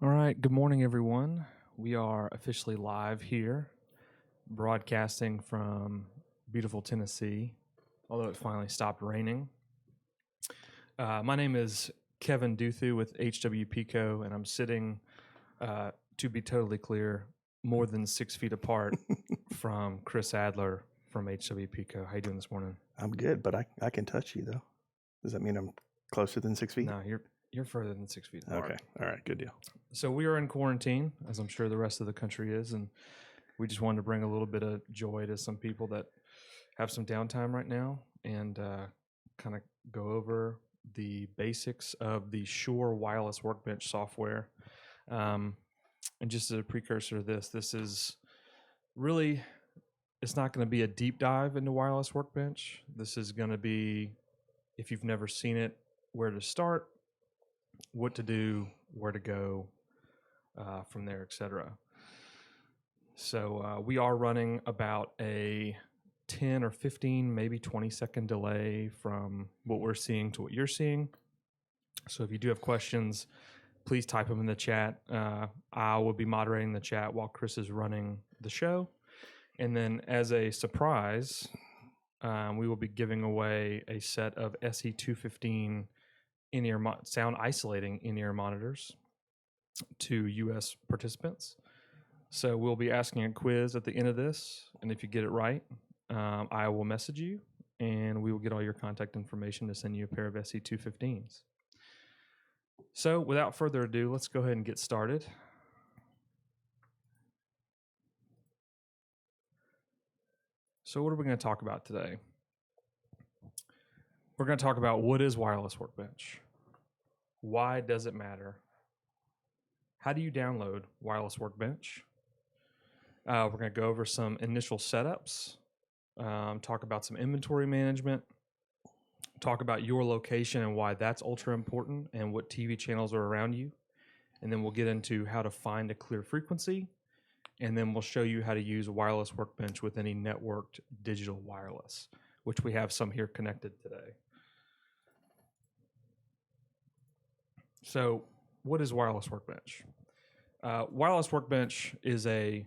All right, good morning, everyone. We are officially live here, broadcasting from beautiful Tennessee, although it finally stopped raining. My name is Kevin Duthu with HWPco, and I'm sitting, to be totally clear, more than 6 feet apart from Chris Adler from HWPco. How you doing this morning? I'm good, but I can touch you though. Does that mean I'm closer than 6 feet? No, you're further than 6 feet apart. Okay. All right. Good deal. So we are in quarantine, as I'm sure the rest of the country is, and we just wanted to bring a little bit of joy to some people that have some downtime right now and kind of go over the basics of the Shure wireless workbench software. And just as a precursor to this is really, it's not going to be a deep dive into wireless workbench. This is going to be, if you've never seen it, where to start, what to do, where to go from there, etc. So we are running about a 10 or 15, maybe 20-second delay from what we're seeing to what you're seeing. So if you do have questions, please type them in the chat. I will be moderating the chat while Chris is running the show. And then as a surprise, we will be giving away a set of SE215 in-ear sound isolating in-ear monitors to U.S. participants. So we'll be asking a quiz at the end of this, and if you get it right, I will message you, and we will get all your contact information to send you a pair of SE215s. So without further ado, let's go ahead and get started. So what are we going to talk about today? We're going to talk about what is wireless workbench? Why does it matter? How do you download wireless workbench? We're going to go over some initial setups, talk about some inventory management, talk about your location and why that's ultra important and what TV channels are around you. And then we'll get into how to find a clear frequency. And then we'll show you how to use a wireless workbench with any networked digital wireless, which we have some here connected today. So what is wireless workbench? Wireless workbench is it's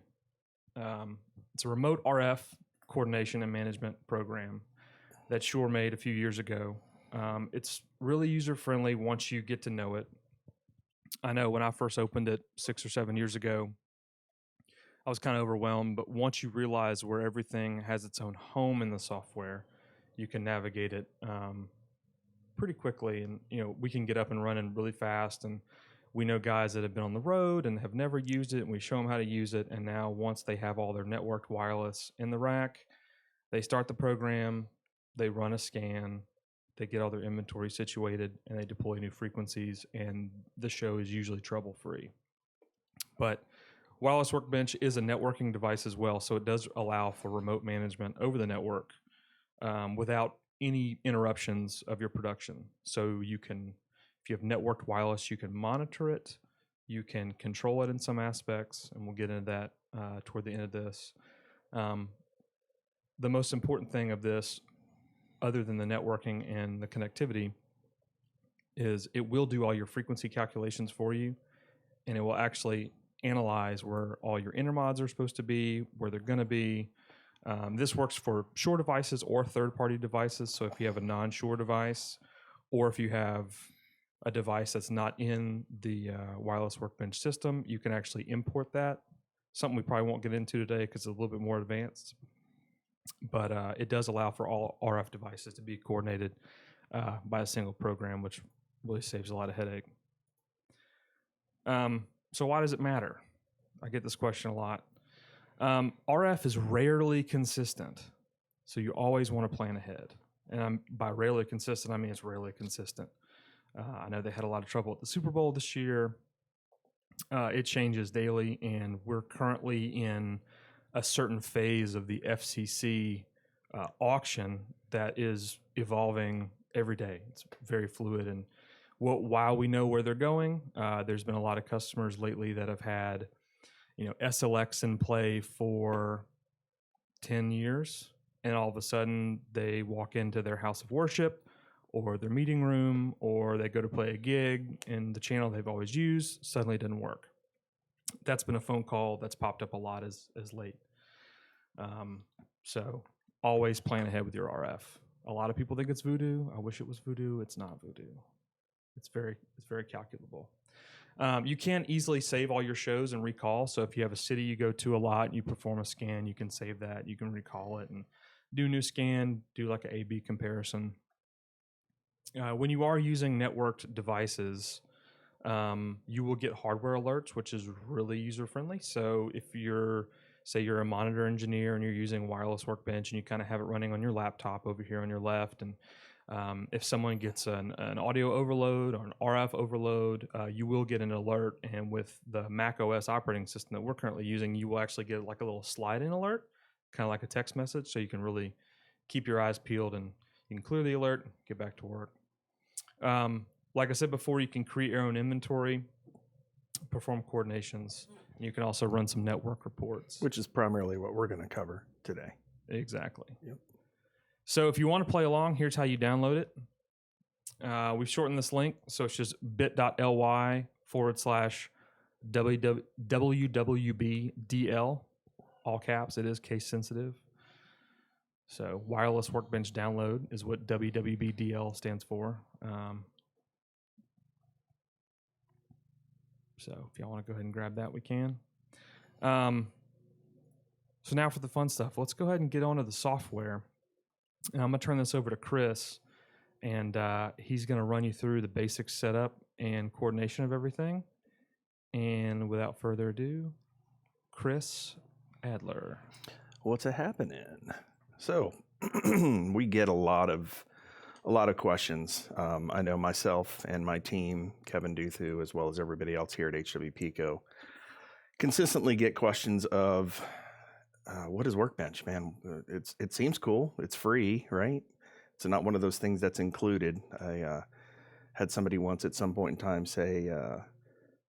a remote RF coordination and management program that Shure made a few years ago. It's really user-friendly once you get to know it. I know when I first opened it 6 or 7 years ago, I was kind of overwhelmed, but once you realize where everything has its own home in the software, you can navigate it pretty quickly. And, we can get up and running really fast. And we know guys that have been on the road and have never used it, and we show them how to use it. And now once they have all their networked wireless in the rack, they start the program, they run a scan, they get all their inventory situated, and they deploy new frequencies, and the show is usually trouble-free. But wireless workbench is a networking device as well, so it does allow for remote management over the network without any interruptions of your production. So you can, if you have networked wireless, you can monitor it, you can control it in some aspects, and we'll get into that toward the end of this. The most important thing of this, other than the networking and the connectivity, is it will do all your frequency calculations for you, and it will actually analyze where all your intermods are supposed to be, where they're going to be. This works for Shure devices or third-party devices. So if you have a non-Shure device, or if you have a device that's not in the wireless workbench system, you can actually import that. Something we probably won't get into today because it's a little bit more advanced. But it does allow for all RF devices to be coordinated by a single program, which really saves a lot of headache. So why does it matter? I get this question a lot. RF is rarely consistent, so you always want to plan ahead. And by rarely consistent, I mean it's rarely consistent. I know they had a lot of trouble at the Super Bowl this year. It changes daily, and we're currently in a certain phase of the FCC auction that is evolving every day. It's very fluid, and while we know where they're going, there's been a lot of customers lately that have had SLX in play for 10 years, and all of a sudden they walk into their house of worship or their meeting room, or they go to play a gig and the channel they've always used suddenly doesn't work. That's been a phone call that's popped up a lot as late. So always plan ahead with your RF. A lot of people think it's voodoo. I wish it was voodoo. It's not voodoo. It's very calculable. You can easily save all your shows and recall. So if you have a city you go to a lot, you perform a scan, you can save that. You can recall it and do a new scan, do like an A/B comparison. When you are using networked devices, you will get hardware alerts, which is really user-friendly. So if say you're a monitor engineer and you're using wireless Workbench and you kind of have it running on your laptop over here on your left, and if someone gets an audio overload or an RF overload, you will get an alert. And with the Mac OS operating system that we're currently using, you will actually get like a little slide-in alert, kind of like a text message, so you can really keep your eyes peeled and you can clear the alert and get back to work. Like I said before, you can create your own inventory, perform coordinations. You can also run some network reports. Which is primarily what we're going to cover today. Exactly. Yep. So if you want to play along, here's how you download it. We've shortened this link, so it's just bit.ly/WWBDL, all caps. It is case sensitive. So wireless Workbench download is what WWBDL stands for. So if y'all want to go ahead and grab that, we can. So now for the fun stuff. Let's go ahead and get onto the software. And I'm going to turn this over to Chris, and he's going to run you through the basic setup and coordination of everything. And without further ado, Chris Adler. What's happening? So we get a lot of questions. I know myself and my team, Kevin Duthu, as well as everybody else here at HWPco, consistently get questions of, what is Workbench, man? It seems cool. It's free, right? It's not one of those things that's included. I had somebody once at some point in time say,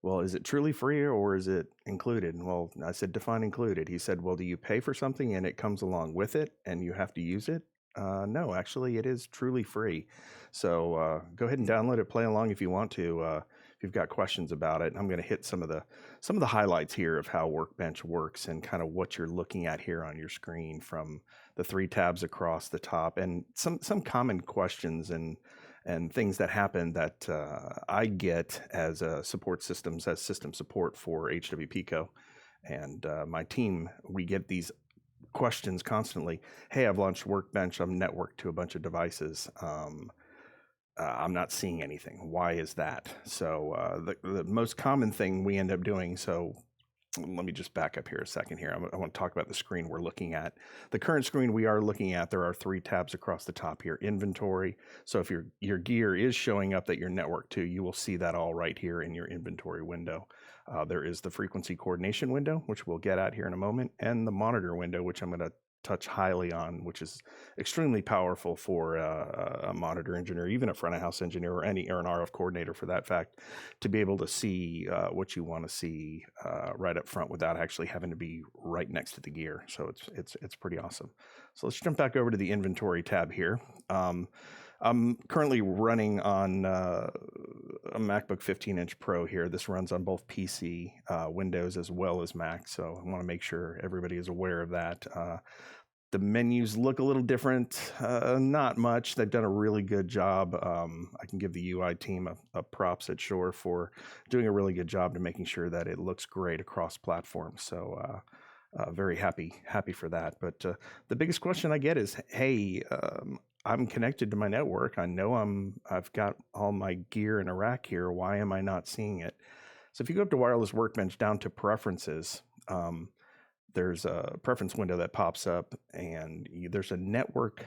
well, is it truly free or is it included? Well, I said, define included. He said, well, do you pay for something and it comes along with it and you have to use it? No, actually, it is truly free. So go ahead and download it, play along if you want to. If you've got questions about it, I'm going to hit some of the highlights here of how Workbench works and kind of what you're looking at here on your screen from the 3 tabs across the top, and some common questions and things that happen that I get as system support for HWPco, and my team. We get these questions constantly. Hey, I've launched Workbench. I'm networked to a bunch of devices. I'm not seeing anything. Why is that? So the most common thing we end up doing, so let me just back up here a second here. I want to talk about the screen we're looking at. The current screen we are looking at, there are 3 tabs across the top here. Inventory. So if your gear is showing up that you're networked to, you will see that all right here in your inventory window. There is the frequency coordination window, which we'll get at here in a moment, and the monitor window, which I'm going to touch highly on, which is extremely powerful for a monitor engineer, even a front of house engineer, or an RF coordinator for that fact, to be able to see what you want to see right up front without actually having to be right next to the gear. So it's pretty awesome. So let's jump back over to the inventory tab here. I'm currently running on a MacBook 15-inch Pro here. This runs on both PC, Windows, as well as Mac, so I want to make sure everybody is aware of that. The menus look a little different, not much. They've done a really good job. I can give the UI team a props at Shure for doing a really good job to making sure that it looks great across platforms. So very happy for that. But the biggest question I get is, hey, I'm connected to my network. I know I've got all my gear in a rack here. Why am I not seeing it? So if you go up to Wireless Workbench down to Preferences, there's a preference window that pops up, and there's a network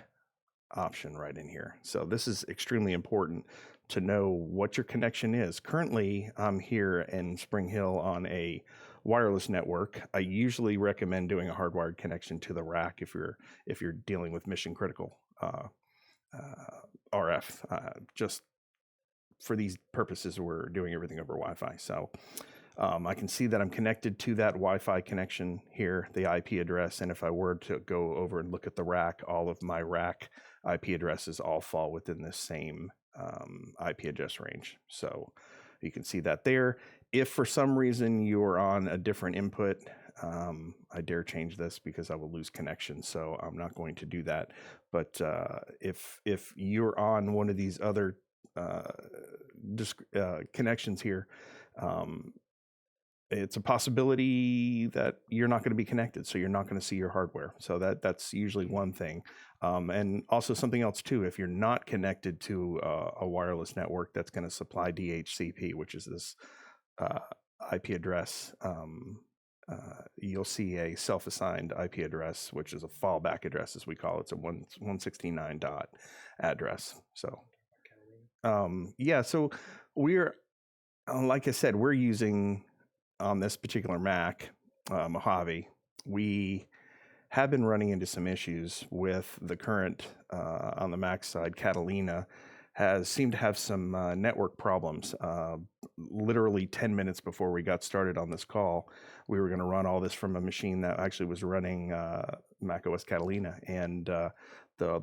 option right in here. So this is extremely important to know what your connection is. Currently, I'm here in Spring Hill on a wireless network. I usually recommend doing a hardwired connection to the rack if you're dealing with mission critical RF. Just for these purposes, we're doing everything over Wi-Fi. So I can see that I'm connected to that Wi-Fi connection here, the IP address. And if I were to go over and look at the rack, all of my rack IP addresses all fall within this same IP address range. So you can see that there. If for some reason you're on a different input, I dare change this because I will lose connection. So I'm not going to do that. But if you're on one of these other connections here, it's a possibility that you're not going to be connected, so you're not going to see your hardware. So that's usually one thing. And also something else too, if you're not connected to a wireless network that's going to supply DHCP, which is this IP address, you'll see a self-assigned IP address, which is a fallback address, as we call it. It's a 169 dot address. So yeah, so we're, like I said, we're using on this particular Mac, Mojave, we have been running into some issues with the current, on the Mac side, Catalina has seemed to have some network problems. Literally 10 minutes before we got started on this call, we were going to run all this from a machine that actually was running Mac OS Catalina, and the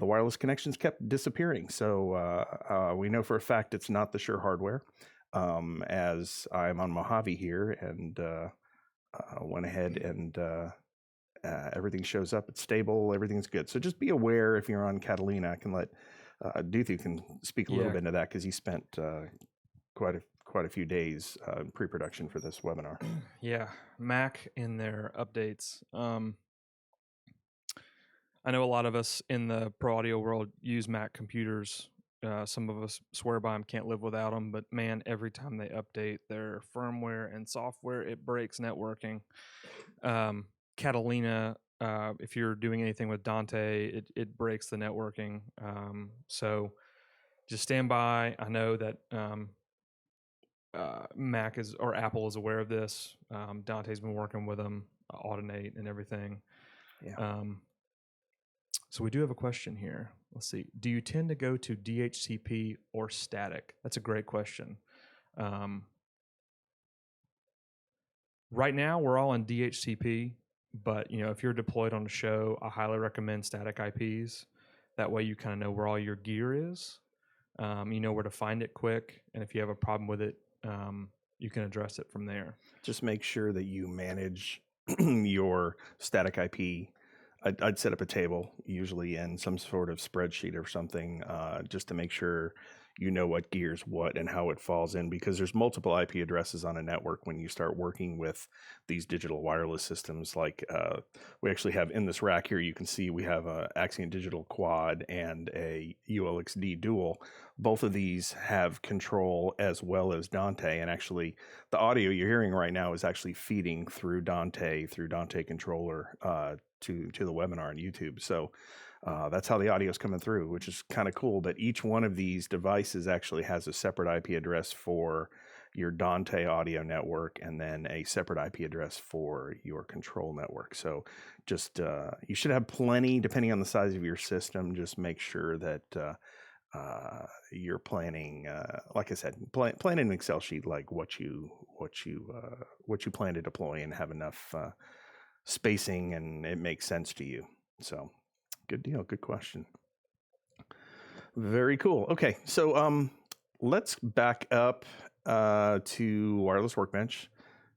wireless connections kept disappearing. So we know for a fact it's not the Shure hardware. As I'm on Mojave here, and went ahead and everything shows up. It's stable. Everything's good. So just be aware if you're on Catalina. I can let Duthu can speak a little bit into that because he spent quite a few days in pre-production for this webinar. Yeah, Mac in their updates. I know a lot of us in the pro audio world use Mac computers. Some of us swear by them, can't live without them, but man, every time they update their firmware and software, it breaks networking. Catalina, if you're doing anything with Dante, it breaks the networking. So just stand by. I know that Mac is, or Apple is aware of this. Dante's been working with them, Audinate and everything. Yeah. So we do have a question here. Let's see. Do you tend to go to DHCP or static? That's a great question. Right now, we're all on DHCP, but if you're deployed on a show, I highly recommend static IPs. That way, you kind of know where all your gear is. You know where to find it quick, and if you have a problem with it, you can address it from there. Just make sure that you manage your static IP. I'd set up a table, usually in some sort of spreadsheet or something, just to make sure you know what gears what and how it falls in, because there's multiple IP addresses on a network when you start working with these digital wireless systems. Like we actually have in this rack here, you can see we have a Axiom Digital Quad and a ULXD Dual. Both of these have control as well as Dante, and actually the audio you're hearing right now is actually feeding through Dante controller to the webinar on YouTube. So that's how the audio is coming through, which is kind of cool. But each one of these devices actually has a separate IP address for your Dante audio network, and then a separate IP address for your control network. So just you should have plenty, depending on the size of your system. Just make sure that you're planning, like I said, plan an Excel sheet like what you plan to deploy, and have enough spacing, and it makes sense to you. So good deal. Good question. Very cool. Okay, so let's back up to Wireless Workbench,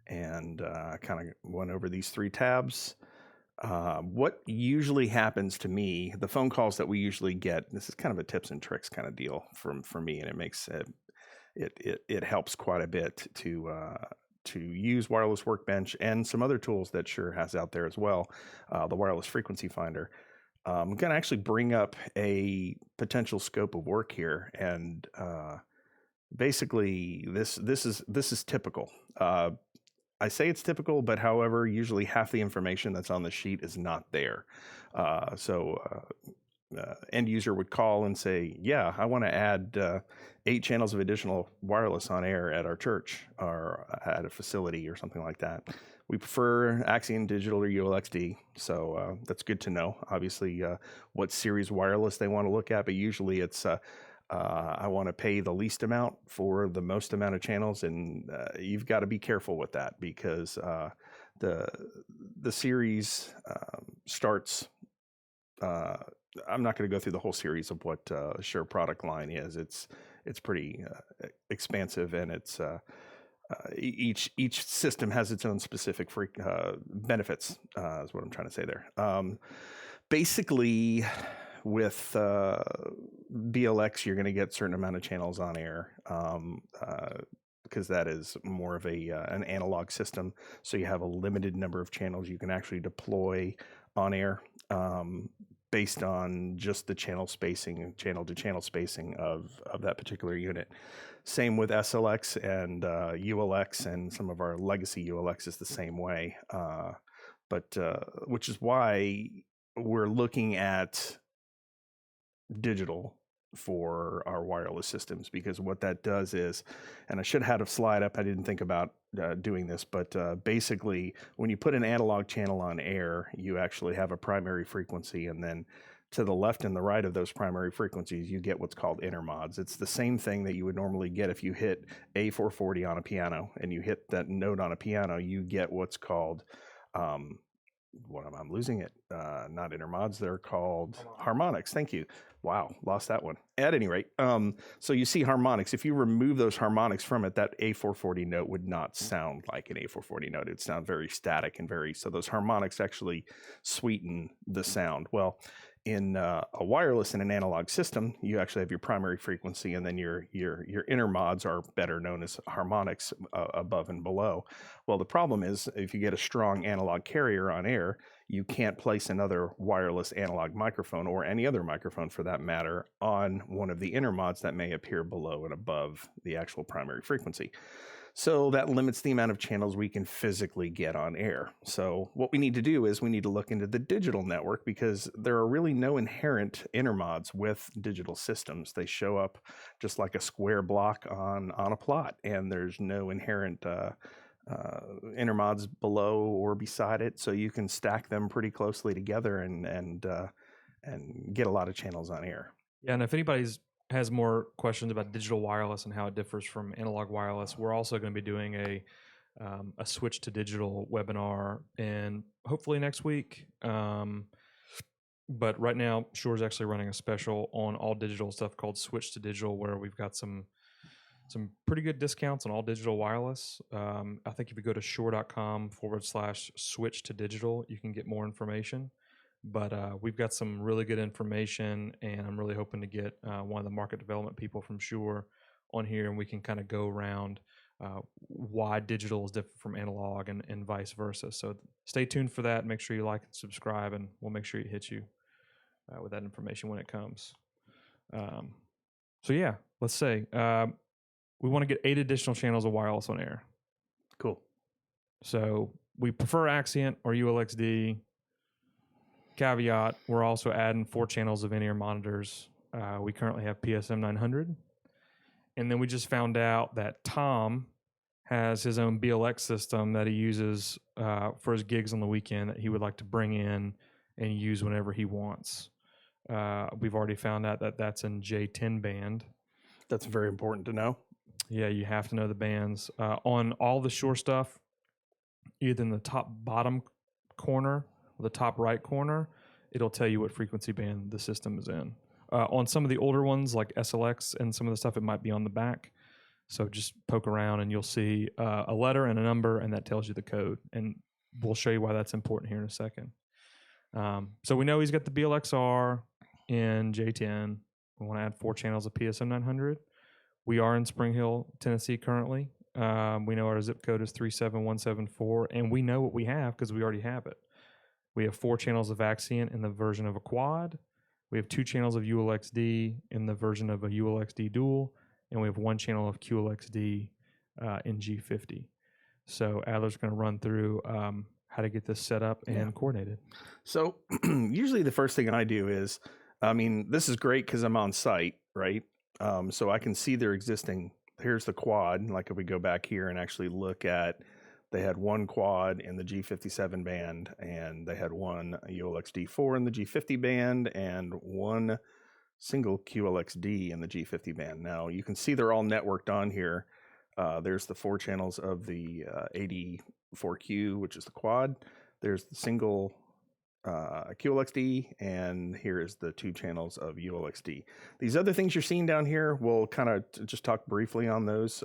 and kind of went over these three tabs. What usually happens to me, the phone calls that we usually get, this is kind of a tips and tricks kind of deal for me, and it makes it helps quite a bit to use Wireless Workbench and some other tools that Shure has out there as well, the Wireless Frequency Finder. I'm going to actually bring up a potential scope of work here, and basically this is typical. I say it's typical, but however, usually half the information that's on the sheet is not there. End user would call and say, yeah, I want to add 8 channels of additional wireless on air at our church or at a facility or something like that. We prefer Axiom Digital or ULXD, so that's good to know. Obviously, what series wireless they want to look at, but usually it's I want to pay the least amount for the most amount of channels, and you've got to be careful with that because the series starts. I'm not going to go through the whole series of what Shure product line is. It's pretty expansive, and it's each system has its own specific benefits. Is what I'm trying to say there. Basically, with BLX, you're going to get a certain amount of channels on air because that is more of an analog system. So you have a limited number of channels you can actually deploy on air based on just the channel spacing, channel to channel spacing of that particular unit. Same with SLX and ULX, and some of our legacy ULX is the same way. But which is why we're looking at digital for our wireless systems, because what that does is, and I should have had a slide up, I didn't think about doing this, but basically when you put an analog channel on air, you actually have a primary frequency, and then to the left and the right of those primary frequencies, you get what's called intermods. It's the same thing that you would normally get if you hit A440 on a piano and you hit that note on a piano, you get what's called I'm losing it. Not intermods. They're called harmonics. Thank you. Wow, lost that one. At any rate, so you see harmonics. If you remove those harmonics from it, that A440 note would not sound like an A440 note. It'd sound very static and so those harmonics actually sweeten the sound. Well, in a wireless and an analog system, you actually have your primary frequency, and then your intermods are better known as harmonics above and below. Well, the problem is if you get a strong analog carrier on air, you can't place another wireless analog microphone, or any other microphone for that matter, on one of the intermods that may appear below and above the actual primary frequency. So that limits the amount of channels we can physically get on air. So what we need to do is we need to look into the digital network, because there are really no inherent intermods with digital systems. They show up just like a square block on a plot, and there's no inherent intermods below or beside it. So you can stack them pretty closely together and get a lot of channels on air. Yeah, and if anybody's has more questions about digital wireless and how it differs from analog wireless, we're also going to be doing a switch to digital webinar, and hopefully next week. But right now, Shure's actually running a special on all digital stuff called Switch to Digital, where we've got some pretty good discounts on all digital wireless. I think if you go to shure.com/switch to digital, you can get more information. But we've got some really good information, and I'm really hoping to get one of the market development people from Shure on here, and we can kind of go around why digital is different from analog and vice versa. So stay tuned for that. Make sure you like and subscribe, and we'll make sure it hits you with that information when it comes. So yeah, let's say we want to get 8 additional channels of wireless on air. Cool. So we prefer Axient or ULXD. Caveat, we're also adding 4 channels of in-ear monitors. We currently have PSM 900. And then we just found out that Tom has his own BLX system that he uses for his gigs on the weekend that he would like to bring in and use whenever he wants. We've already found out that that's in J10 band. That's very important to know. Yeah, you have to know the bands. On all the Shure stuff, either in the top bottom corner or the top right corner, it'll tell you what frequency band the system is in. On some of the older ones, like SLX and some of the stuff, it might be on the back. So just poke around and you'll see a letter and a number, and that tells you the code. And we'll show you why that's important here in a second. So we know he's got the BLXR in J10. We want to add 4 channels of PSM 900. We are in Spring Hill, Tennessee currently. We know our zip code is 37174, and we know what we have because we already have it. We have 4 channels of Axient in the version of a quad. We have 2 channels of ULXD in the version of a ULXD dual, and we have 1 channel of QLXD in G50. So Adler's going to run through how to get this set up and coordinated. So usually the first thing I do is, this is great because I'm on site, right? So I can see their existing, here's the quad. Like if we go back here and actually look at, they had 1 quad in the G57 band, and they had 1 ULXD4 in the G50 band, and 1 single QLXD in the G50 band. Now you can see they're all networked on here. There's the 4 channels of the 84Q, which is the quad. There's the single QLXD, and here is the 2 channels of ULXD. These other things you're seeing down here, we'll kind of just talk briefly on those.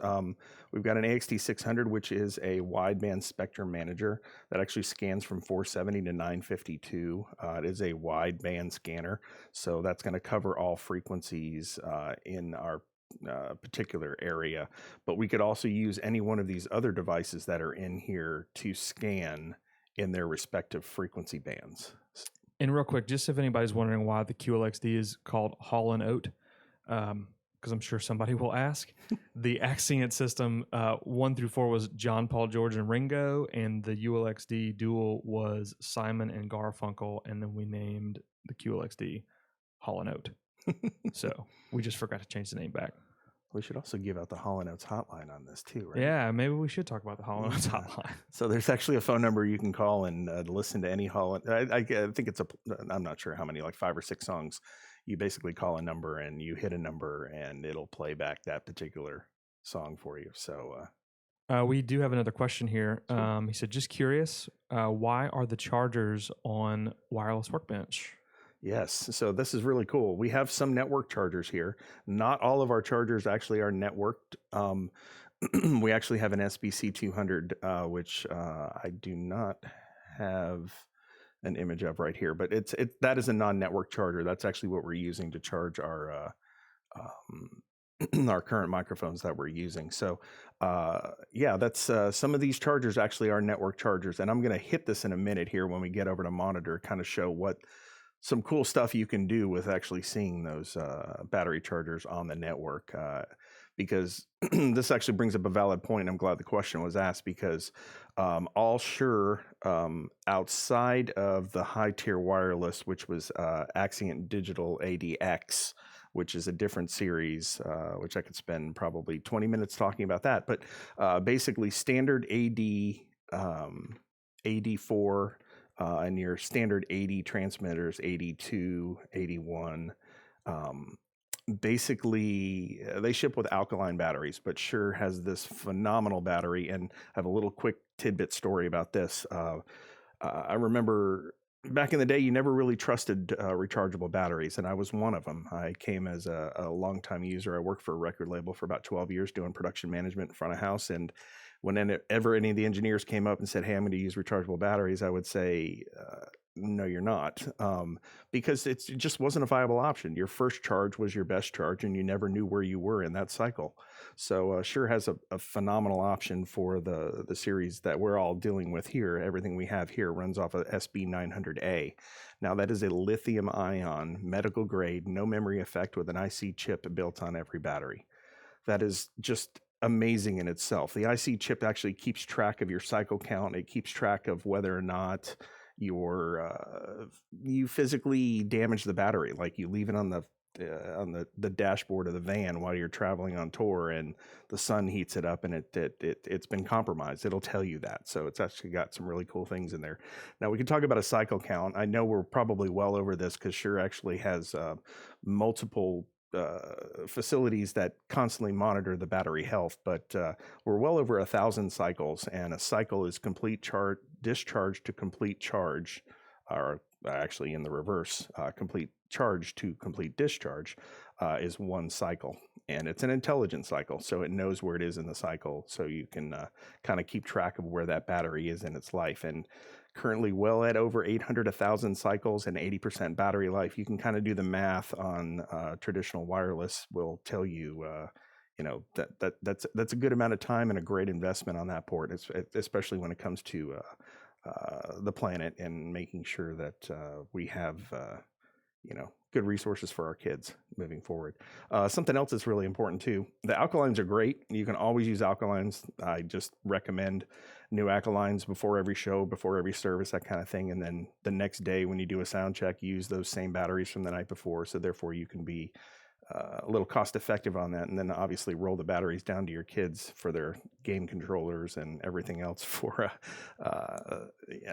We've got an AXT 600, which is a wideband spectrum manager that actually scans from 470 to 952. It is a wideband scanner, so that's going to cover all frequencies in our particular area. But we could also use any one of these other devices that are in here to scan in their respective frequency bands. And real quick, just if anybody's wondering why the QLXD is called Hall and Oat, because I'm sure somebody will ask, the Axient system 1 through 4 was John, Paul, George, and Ringo, and the ULXD dual was Simon and Garfunkel, and then we named the QLXD Hall and Oat. So we just forgot to change the name back. We should also give out the Hall & Oates hotline on this too, right? Yeah, maybe we should talk about the Hall & Oates hotline. So there's actually a phone number you can call and listen to any Hall. I think it's I'm not sure how many, like 5 or 6 songs. You basically call a number and you hit a number and it'll play back that particular song for you. So we do have another question here. He said, just curious, why are the chargers on Wireless Workbench? Yes, so this is really cool. We have some network chargers here. Not all of our chargers actually are networked. We actually have an SBC 200, which I do not have an image of right here, but that is a non-network charger. That's actually what we're using to charge our our current microphones that we're using. So yeah, that's some of these chargers actually are network chargers, and I'm going to hit this in a minute here when we get over to monitor, kind of show what some cool stuff you can do with actually seeing those battery chargers on the network, because this actually brings up a valid point. I'm glad the question was asked, because all Shure outside of the high tier wireless, which was Axient Digital ADX, which is a different series, which I could spend probably 20 minutes talking about that. But basically standard AD4, and your standard 80 transmitters, 82, 81, basically they ship with alkaline batteries, but Shure has this phenomenal battery. And I have a little quick tidbit story about this. I remember back in the day, you never really trusted rechargeable batteries, and I was one of them. I came as a longtime user. I worked for a record label for about 12 years doing production management in front of house, and whenever any of the engineers came up and said, hey, I'm going to use rechargeable batteries, I would say, no, you're not, because it just wasn't a viable option. Your first charge was your best charge, and you never knew where you were in that cycle. So Shure has a phenomenal option for the series that we're all dealing with here. Everything we have here runs off of SB900A. Now, that is a lithium ion, medical grade, no memory effect with an IC chip built on every battery. That is just amazing in itself. The IC chip actually keeps track of your cycle count. It keeps track of whether or not you physically damage the battery, like you leave it on the dashboard of the van while you're traveling on tour and the sun heats it up and it's been compromised. It'll tell you that. So it's actually got some really cool things in there. Now we can talk about a cycle count. I know we're probably well over this because Shure actually has multiple facilities that constantly monitor the battery health, but we're well over 1,000 cycles, and a cycle is complete discharge to complete charge, or actually in the reverse, complete charge to complete discharge is 1 cycle, and it's an intelligent cycle, so it knows where it is in the cycle, so you can kind of keep track of where that battery is in its life. And currently well at over 800, 1,000 cycles and 80% battery life. You can kind of do the math on traditional wireless. Will tell you, that's a good amount of time and a great investment on that port, especially when it comes to the planet and making sure that we have, good resources for our kids moving forward. Something else that's really important too. The alkalines are great. You can always use alkalines. I just recommend new alkalines before every show, before every service, that kind of thing. And then the next day when you do a sound check, use those same batteries from the night before. So therefore you can be a little cost effective on that, and then obviously roll the batteries down to your kids for their game controllers and everything else for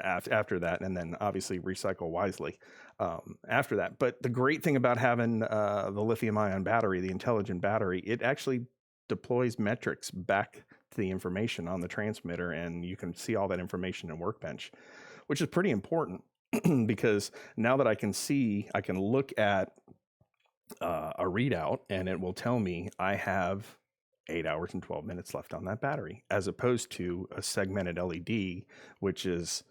after that, and then obviously recycle wisely after that. But the great thing about having the lithium-ion battery, the intelligent battery, it actually deploys metrics back to the information on the transmitter, and you can see all that information in Workbench, which is pretty important because now that I can look at a readout, and it will tell me I have 8 hours and 12 minutes left on that battery, as opposed to a segmented LED, which is,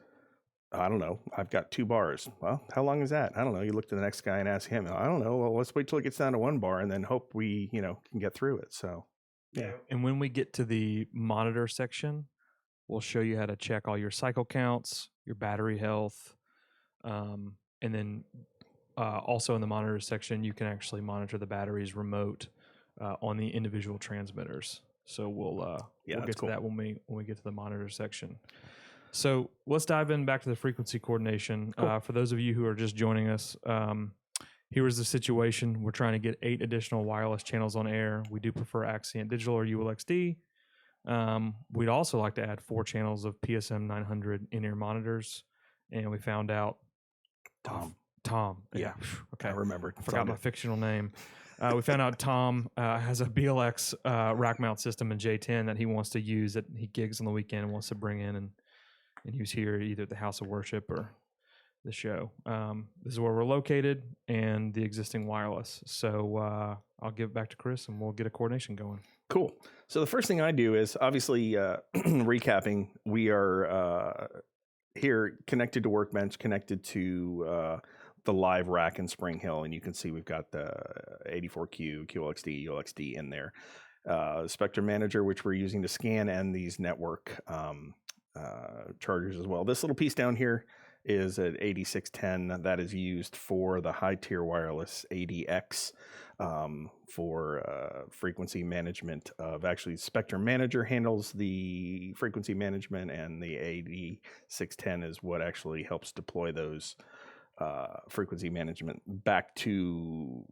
I don't know, I've got 2 bars. Well, how long is that? I don't know. You look to the next guy and ask him. I don't know. Well, let's wait till it gets down to 1 bar and then hope we, can get through it. So, yeah. And when we get to the monitor section, we'll show you how to check all your cycle counts, your battery health, and then also in the monitor section, you can actually monitor the batteries remote on the individual transmitters. So we'll get to that when we get to the monitor section. So let's dive in back to the frequency coordination. Cool. For those of you who are just joining us, here is the situation. We're trying to get 8 additional wireless channels on air. We do prefer Axient Digital or ULXD. We'd also like to add 4 channels of PSM 900 in-ear monitors. And we found out Tom. Yeah. Okay. I remembered. I forgot my fictional name. We found out Tom has a BLX rack mount system in J10 that he wants to use, that he gigs on the weekend and wants to bring in and use here either at the House of Worship or the show. This is where we're located and the existing wireless. So I'll give it back to Chris and we'll get a coordination going. Cool. So the first thing I do is obviously recapping. We are here connected to Workbench, connected to the live rack in Spring Hill, and you can see we've got the 84Q, QLXD, ULXD in there. Spectrum Manager, which we're using to scan, and these network chargers as well. This little piece down here is at 8610 that is used for the high tier wireless ADX for frequency management of actually Spectrum Manager handles the frequency management, and the 8610 is what actually helps deploy those frequency management back to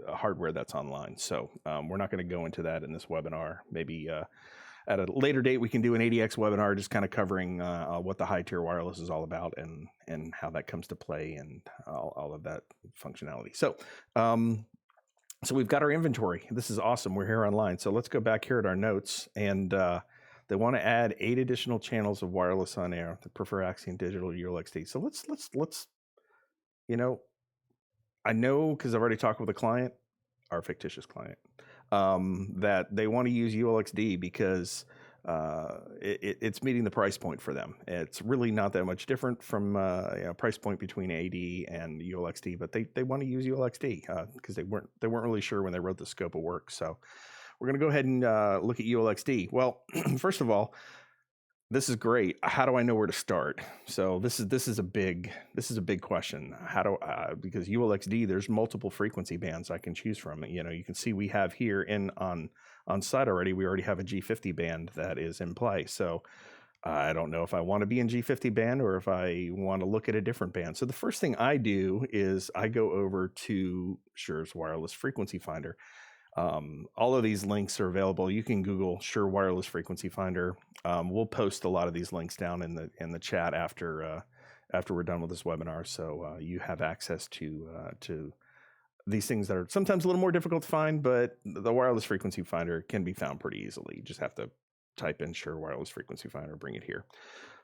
hardware that's online. So we're not going to go into that in this webinar. Maybe at a later date, we can do an ADX webinar just kind of covering what the high tier wireless is all about and how that comes to play and all of that functionality. So, so we've got our inventory. This is awesome. We're here online. So let's go back here at our notes, and they want to add 8 additional channels of wireless on air. They prefer Axient Digital ULXD. So let's I know because I've already talked with a client, our fictitious client, that they want to use ULXD because it's meeting the price point for them. It's really not that much different from price point between AD and ULXD, but they want to use ULXD because they weren't really sure when they wrote the scope of work. So we're going to go ahead and look at ULXD. Well, first of all, this is great. How do I know where to start? So this is a big question. Because ULXD, there's multiple frequency bands I can choose from. You can see we have here on site already. We already have a G50 band that is in play. So I don't know if I want to be in G50 band or if I want to look at a different band. So the first thing I do is I go over to Shure's Wireless Frequency Finder. All of these links are available. You can Google Shure Wireless Frequency Finder. We'll post a lot of these links down in the chat after we're done with this webinar, so you have access to these things that are sometimes a little more difficult to find, but the Wireless Frequency Finder can be found pretty easily. You just have to type in Shure Wireless Frequency Finder, bring it here.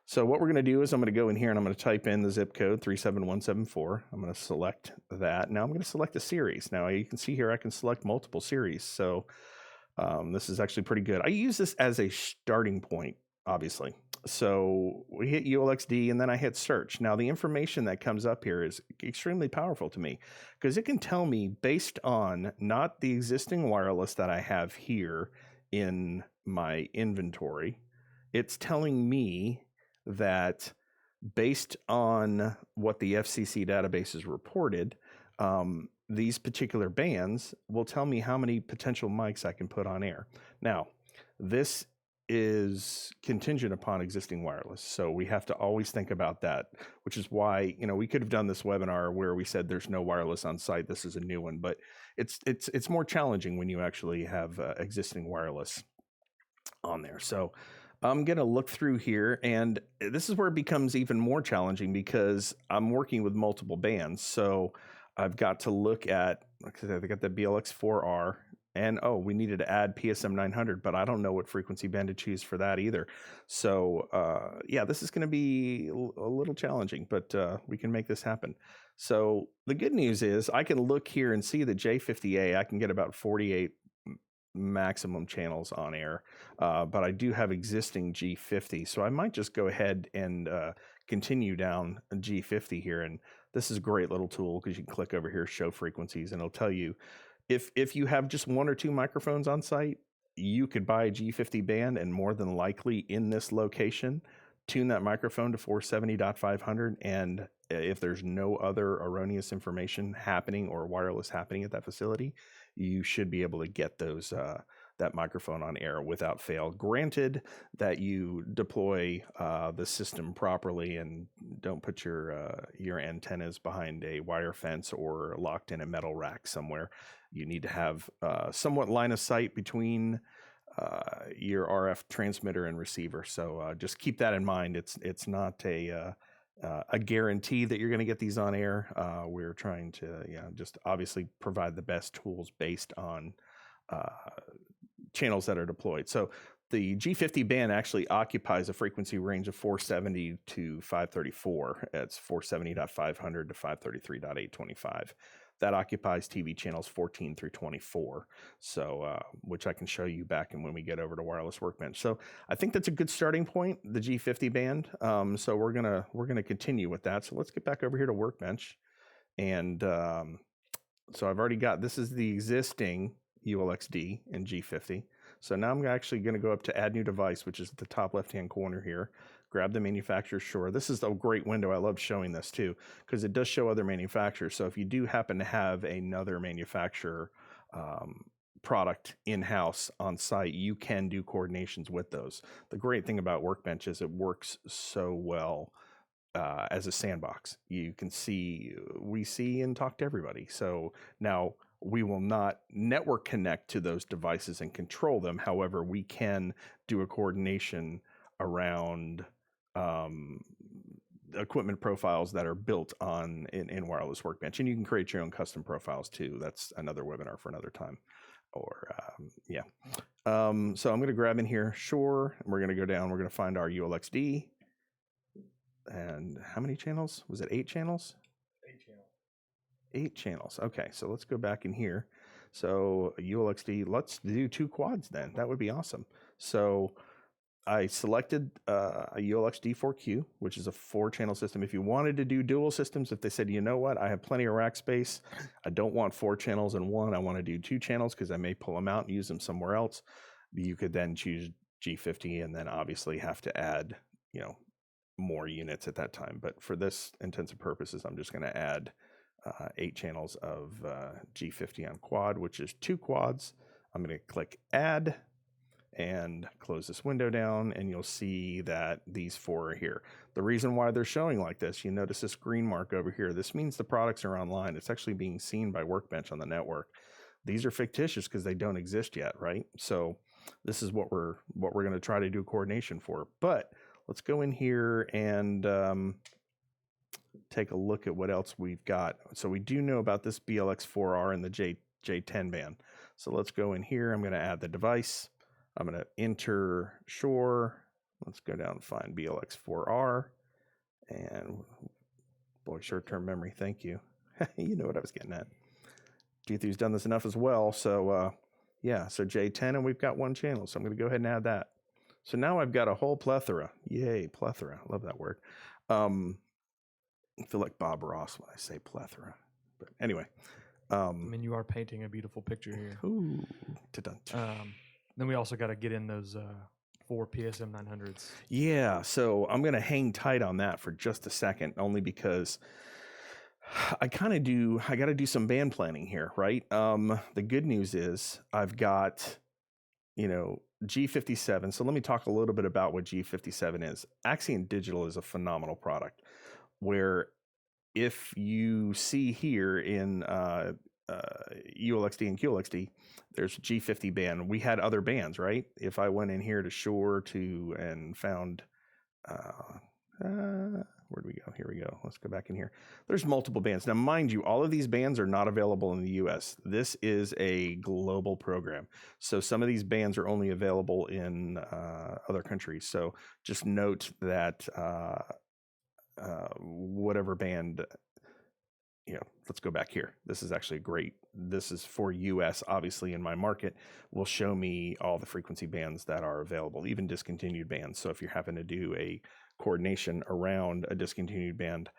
So what we're going to do is I'm going to go in here and I'm going to type in the zip code 37174. I'm going to select that. Now I'm going to select a series. Now you can see here I can select multiple series. So this is actually pretty good. I use this as a starting point, obviously. So we hit ULXD and then I hit search. Now the information that comes up here is extremely powerful to me because it can tell me based on not the existing wireless that I have here in my inventory. It's telling me that based on what the FCC database has reported, these particular bands will tell me how many potential mics I can put on air. Now, this is contingent upon existing wireless. So we have to always think about that, which is why, we could have done this webinar where we said there's no wireless on site. This is a new one, but it's more challenging when you actually have existing wireless on there. So I'm going to look through here, and this is where it becomes even more challenging because I'm working with multiple bands. So I've got to look at, I've got the BLX4R, and we needed to add PSM 900, but I don't know what frequency band to choose for that either. So this is going to be a little challenging, but we can make this happen. So the good news is I can look here and see the J50A. I can get about 48 maximum channels on air, but I do have existing G50, so I might just go ahead and continue down G50 here. And this is a great little tool because you can click over here, show frequencies, and it'll tell you if you have just one or two microphones on site, you could buy a G50 band and more than likely in this location tune that microphone to 470.500, and if there's no other erroneous information happening or wireless happening at that facility, you should be able to get those that microphone on air without fail. Granted that you deploy the system properly and don't put your antennas behind a wire fence or locked in a metal rack somewhere. You need to have somewhat line of sight between your RF transmitter and receiver. So just keep that in mind. It's not a guarantee that you're going to get these on air. We're trying to just obviously provide the best tools based on channels that are deployed. So the G50 band actually occupies a frequency range of 470 to 534. It's 470.500 to 533.825. That occupies TV channels 14 through 24. So, which I can show you back and when we get over to Wireless Workbench. So I think that's a good starting point, the G50 band. So we're gonna continue with that. So let's get back over here to Workbench. And so I've already got, this is the existing ULXD in G50. So now I'm actually going to go up to Add New Device, which is at the top left-hand corner here. Grab the manufacturer Shure. This is a great window. I love showing this too, because it does show other manufacturers. So if you do happen to have another manufacturer product in-house on site, you can do coordinations with those. The great thing about Workbench is it works so well as a sandbox. You can see, we see and talk to everybody. So now we will not network connect to those devices and control them. However, we can do a coordination around equipment profiles that are built on in Wireless Workbench. And you can create your own custom profiles too. That's another webinar for another time. Or so I'm going to grab in here Shure, and we're going to go down. We're going to find our ULXD. And how many channels? Was it 8 channels? 8 channels. Okay, so let's go back in here. So ULXD, let's do 2 quads then. That would be awesome. So I selected a ULXD4Q, which is a 4-channel system. If you wanted to do dual systems, if they said, you know what, I have plenty of rack space, I don't want 4 channels in one, I want to do 2 channels because I may pull them out and use them somewhere else, you could then choose G50 and then obviously have to add, more units at that time. But for this intents and purposes, I'm just going to add 8 channels of G50 on quad, which is 2 quads. I'm going to click add and close this window down, and you'll see that these 4 are here. The reason why they're showing like this, you notice this green mark over here. This means the products are online. It's actually being seen by Workbench on the network. These are fictitious because they don't exist yet, right? So this is what we're going to try to do coordination for. But let's go in here and take a look at what else we've got. So we do know about this BLX4R and the J10 band. So let's go in here. I'm going to add the device. I'm going to enter Shure. Let's go down and find BLX4R. And boy, short-term memory, thank you. You know what I was getting at. G3's done this enough as well. So so J10, and we've got 1 channel. So I'm going to go ahead and add that. So now I've got a whole plethora. Yay, plethora. Love that word. I feel like Bob Ross when I say plethora. But anyway. You are painting a beautiful picture here. Ooh. Then we also got to get in those 4 PSM 900s. Yeah, so I'm going to hang tight on that for just a second, only because I got to do some band planning here, right? The good news is I've got G57. So let me talk a little bit about what G57 is. Axiom Digital is a phenomenal product where if you see here in ULXD and QLXD, there's G50 band. We had other bands, right? If I went in here to Shure and found, where do we go? Here we go. Let's go back in here. There's multiple bands. Now, mind you, all of these bands are not available in the US. This is a global program. So some of these bands are only available in other countries. So just note that whatever band, let's go back here. This is actually great. This is for US, obviously in my market, will show me all the frequency bands that are available, even discontinued bands. So if you're having to do a coordination around a discontinued band,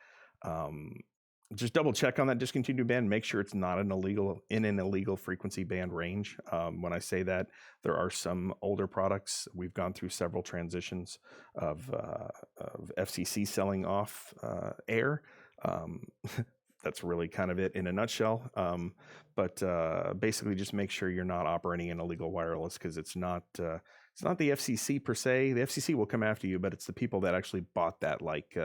just double check on that discontinued band, make sure it's not an illegal frequency band range. When I say that, there are some older products. We've gone through several transitions of FCC selling off air. That's really kind of it in a nutshell. But basically just make sure you're not operating in illegal wireless, because it's not the FCC per se. The FCC will come after you, but it's the people that actually bought that, like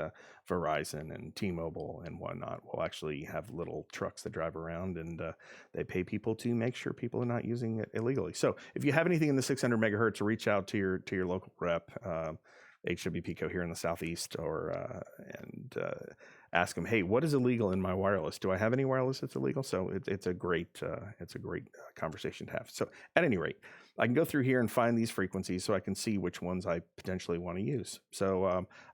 Verizon and T-Mobile and whatnot, will actually have little trucks that drive around, and they pay people to make sure people are not using it illegally. So if you have anything in the 600 megahertz, reach out to your local rep, HWPco here in the Southeast, and ask them, hey, what is illegal in my wireless? Do I have any wireless that's illegal? So it's a great conversation to have. So at any rate, I can go through here and find these frequencies so I can see which ones I potentially want to use. So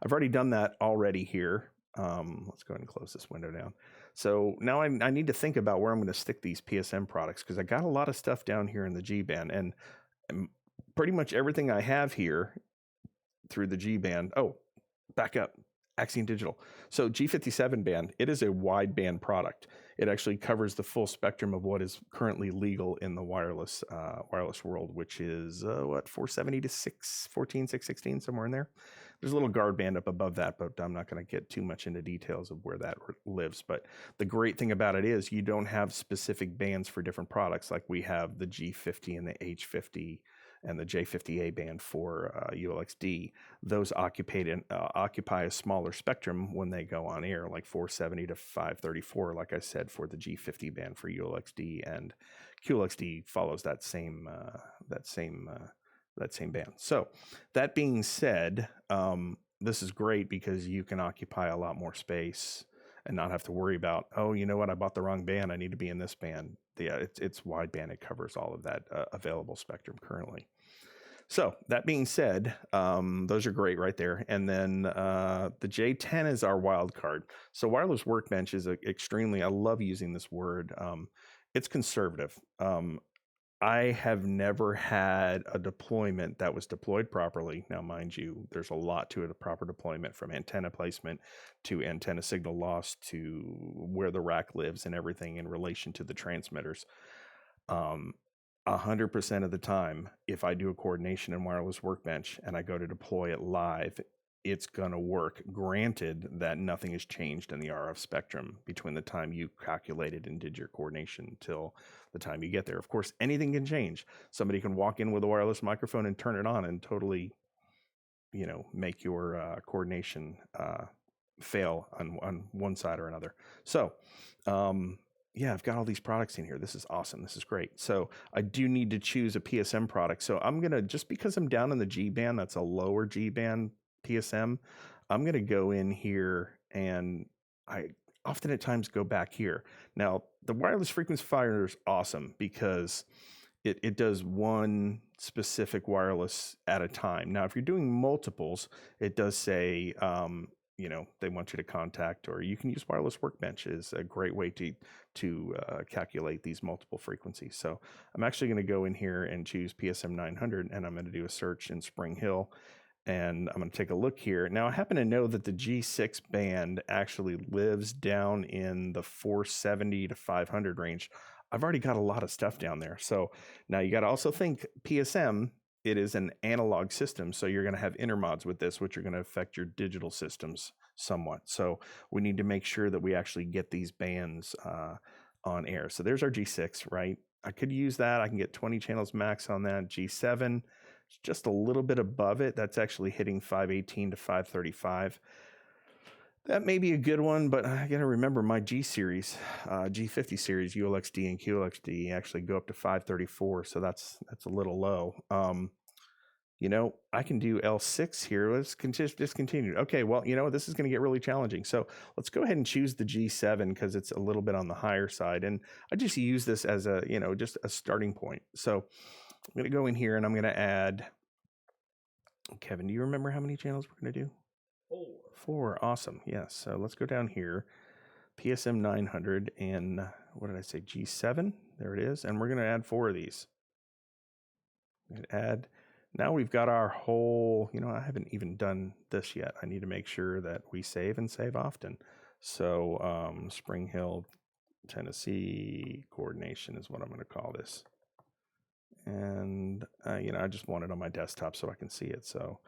I've already done that already here. Let's go ahead and close this window down. So now I need to think about where I'm going to stick these PSM products, because I got a lot of stuff down here in the G band, and pretty much everything I have here through the G band. Oh, back up. Axiom Digital. So G57 band, it is a wide band product. It actually covers the full spectrum of what is currently legal in the wireless world, which is 470 to 614, 616, somewhere in there. There's a little guard band up above that, but I'm not going to get too much into details of where that lives. But the great thing about it is you don't have specific bands for different products, like we have the G50 and the H50 and the J50A band for ULXD. Those occupy a smaller spectrum when they go on air, like 470 to 534, like I said, for the G50 band for ULXD, and QLXD follows that same band. So that being said, this is great because you can occupy a lot more space and not have to worry about, oh, you know what, I bought the wrong band, I need to be in this band. Yeah, it's wideband. It covers all of that available spectrum currently. So that being said, those are great right there. And then the J10 is our wild card. So wireless workbench is I love using this word. It's conservative. I have never had a deployment that was deployed properly. Now, mind you, there's a lot to it, a proper deployment, from antenna placement to antenna signal loss to where the rack lives and everything in relation to the transmitters. 100% of the time, if I do a coordination in wireless workbench and I go to deploy it live, it's going to work, granted that nothing has changed in the RF spectrum between the time you calculated and did your coordination till the time you get there. Of course, anything can change. Somebody can walk in with a wireless microphone and turn it on and totally, make your coordination fail on one side or another. So, yeah, I've got all these products in here. This is awesome. This is great. So I do need to choose a PSM product. So I'm going to, just because I'm down in the G band, that's a lower G band PSM, I'm going to go in here, and I often at times go back here. Now, the wireless frequency finder is awesome because it does one specific wireless at a time. Now, if you're doing multiples, it does say, they want you to contact, or you can use wireless workbench is a great way to calculate these multiple frequencies. So I'm actually going to go in here and choose PSM 900, and I'm going to do a search in Spring Hill, and I'm going to take a look here. Now, I happen to know that the G6 band actually lives down in the 470 to 500 range. I've already got a lot of stuff down there. So now you got to also think PSM, it is an analog system. So you're going to have intermods with this, which are going to affect your digital systems somewhat. So we need to make sure that we actually get these bands on air. So there's our G6, right? I could use that. I can get 20 channels max on that. G7, it's just a little bit above it. That's actually hitting 518 to 535. That may be a good one, but I got to remember my G series, G50 series, ULXD and QLXD actually go up to 534, so that's a little low. I can do L6 here. Let's discontinue. Okay, well, this is going to get really challenging. So let's go ahead and choose the G7 because it's a little bit on the higher side. And I just use this as a, just a starting point. So I'm going to go in here and I'm going to add, Kevin, do you remember how many channels we're going to do? 4. Awesome. Yes. So let's go down here, PSM 900 and what did I say? G7. There it is. And we're going to add 4 of these. Add. Now we've got our whole, I haven't even done this yet. I need to make sure that we save and save often. So Spring Hill, Tennessee coordination is what I'm going to call this. And, I just want it on my desktop so I can see it. So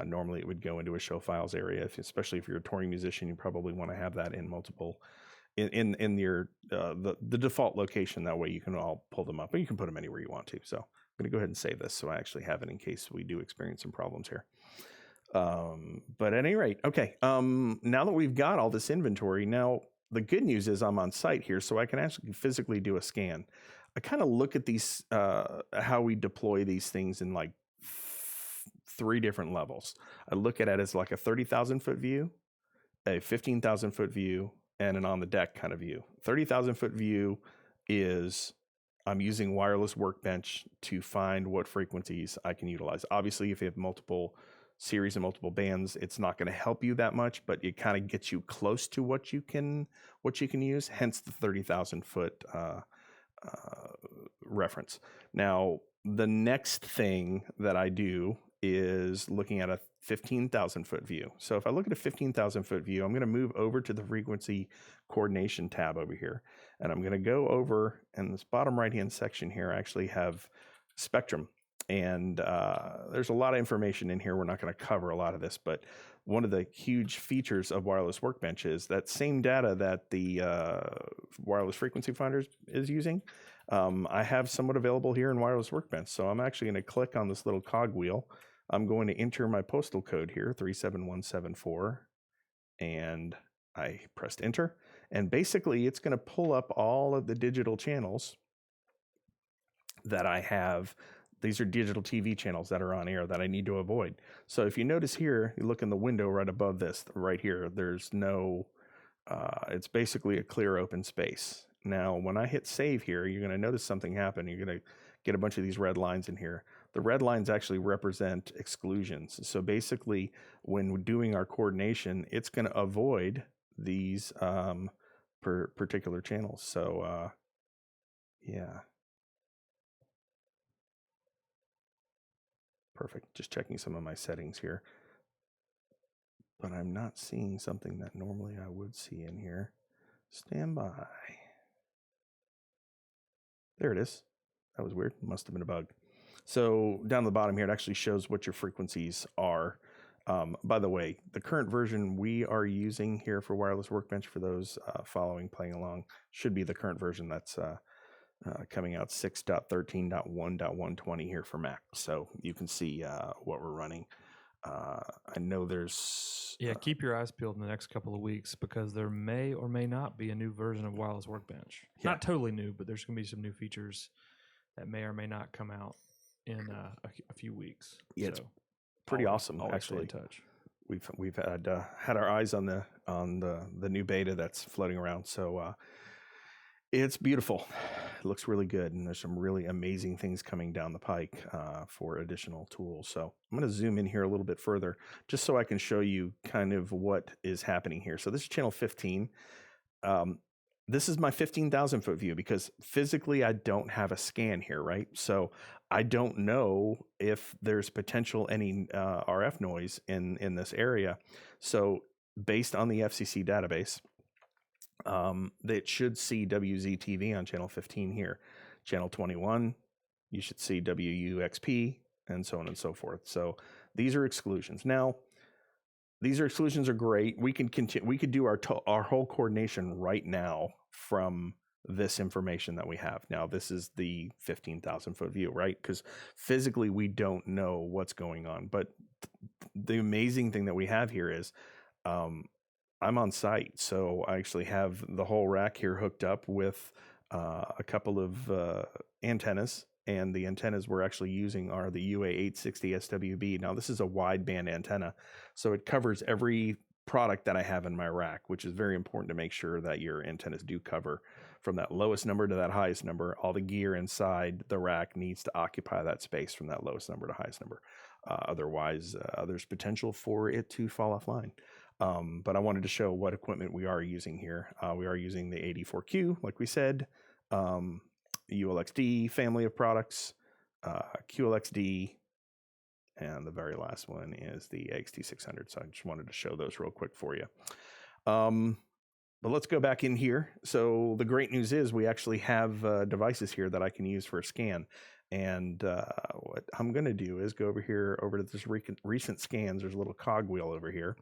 normally it would go into a show files area, especially if you're a touring musician, you probably want to have that in multiple, in your, the default location. That way you can all pull them up, but you can put them anywhere you want to. So I'm going to go ahead and save this so I actually have it in case we do experience some problems here. But at any rate, okay. Now that we've got all this inventory, now the good news is I'm on site here, so I can actually physically do a scan. I kind of look at these, how we deploy these things in like 3 different levels. I look at it as like a 30,000 foot view, a 15,000 foot view, and an on the deck kind of view. 30,000 foot view is I'm using wireless Workbench to find what frequencies I can utilize. Obviously, if you have multiple series and multiple bands, it's not going to help you that much, but it kind of gets you close to what you can use. Hence the 30,000 foot reference. Now, the next thing that I do is looking at a 15,000 foot view. So if I look at a 15,000 foot view, I'm going to move over to the frequency coordination tab over here. And I'm going to go over in this bottom right hand section here, I actually have spectrum. And there's a lot of information in here. We're not going to cover a lot of this, but one of the huge features of wireless Workbench is that same data that the wireless frequency finder is using. I have somewhat available here in wireless Workbench. So I'm actually going to click on this little cog wheel. I'm going to enter my postal code here, 37174, and I pressed enter. And basically, it's going to pull up all of the digital channels that I have. These are digital TV channels that are on air that I need to avoid. So if you notice here, you look in the window right above this, right here, there's no, it's basically a clear open space. Now, when I hit save here, you're going to notice something happen. You're going to get a bunch of these red lines in here. The red lines actually represent exclusions. So basically, when doing our coordination, it's going to avoid these particular channels. So, yeah. Perfect. Just checking some of my settings here. But I'm not seeing something that normally I would see in here. Stand by. There it is. That was weird. Must have been a bug. So down the bottom here, it actually shows what your frequencies are. By the way, the current version we are using here for wireless Workbench, for those playing along, should be the current version that's coming out 6.13.1.120 here for Mac. So you can see what we're running. I know there's... Yeah, keep your eyes peeled in the next couple of weeks because there may or may not be a new version of wireless Workbench. Yeah. Not totally new, but there's going to be some new features that may or may not come out in a few weeks. Yeah, so it's pretty awesome. Actually, stay in touch. We've had our eyes on the new beta that's floating around. So it's beautiful. It looks really good, and there's some really amazing things coming down the pike for additional tools. So I'm going to zoom in here a little bit further just so I can show you kind of what is happening here. So this is channel 15. This is my 15,000 foot view because physically I don't have a scan here, right? So I don't know if there's potential any RF noise in this area. So based on the FCC database, it should see WZTV on channel 15 here. Channel 21, you should see WUXP, and so on and so forth. So these are exclusions. Now, these exclusions are great. We can continue. We could do our whole coordination right now from this information that we have. Now, this is the 15,000 foot view, right? Because physically we don't know what's going on. But the amazing thing that we have here is I'm on site. So I actually have the whole rack here hooked up with a couple of antennas. And the antennas we're actually using are the UA860 SWB. Now, this is a wideband antenna, so it covers every product that I have in my rack, which is very important to make sure that your antennas do cover from that lowest number to that highest number. All the gear inside the rack needs to occupy that space from that lowest number to highest number. Otherwise, there's potential for it to fall offline. But I wanted to show what equipment we are using here. We are using the 84Q, like we said, ULXD family of products, QLXD, and the very last one is the XT600. So I just wanted to show those real quick for you. But let's go back in here. So the great news is we actually have devices here that I can use for a scan. And what I'm going to do is go over here, over to this recent scans. There's a little cogwheel over here.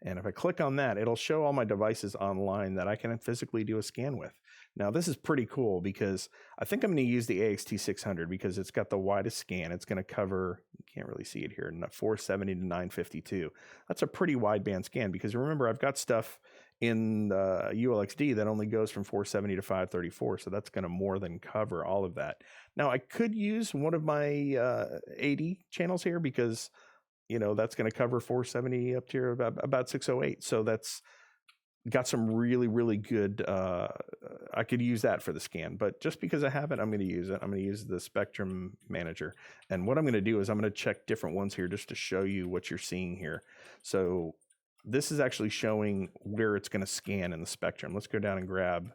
And if I click on that, it'll show all my devices online that I can physically do a scan with. Now, this is pretty cool because I think I'm going to use the AXT600 because it's got the widest scan. It's going to cover, you can't really see it here, 470 to 952. That's a pretty wideband scan because remember, I've got stuff in ULXD that only goes from 470 to 534. So that's going to more than cover all of that. Now, I could use one of my 80 channels here because that's going to cover 470 up to about 608. So that's got some really, really good, I could use that for the scan, but just because I have it, I'm going to use it. I'm going to use the Spectrum Manager. And what I'm going to do is I'm going to check different ones here just to show you what you're seeing here. So this is actually showing where it's going to scan in the spectrum. Let's go down and grab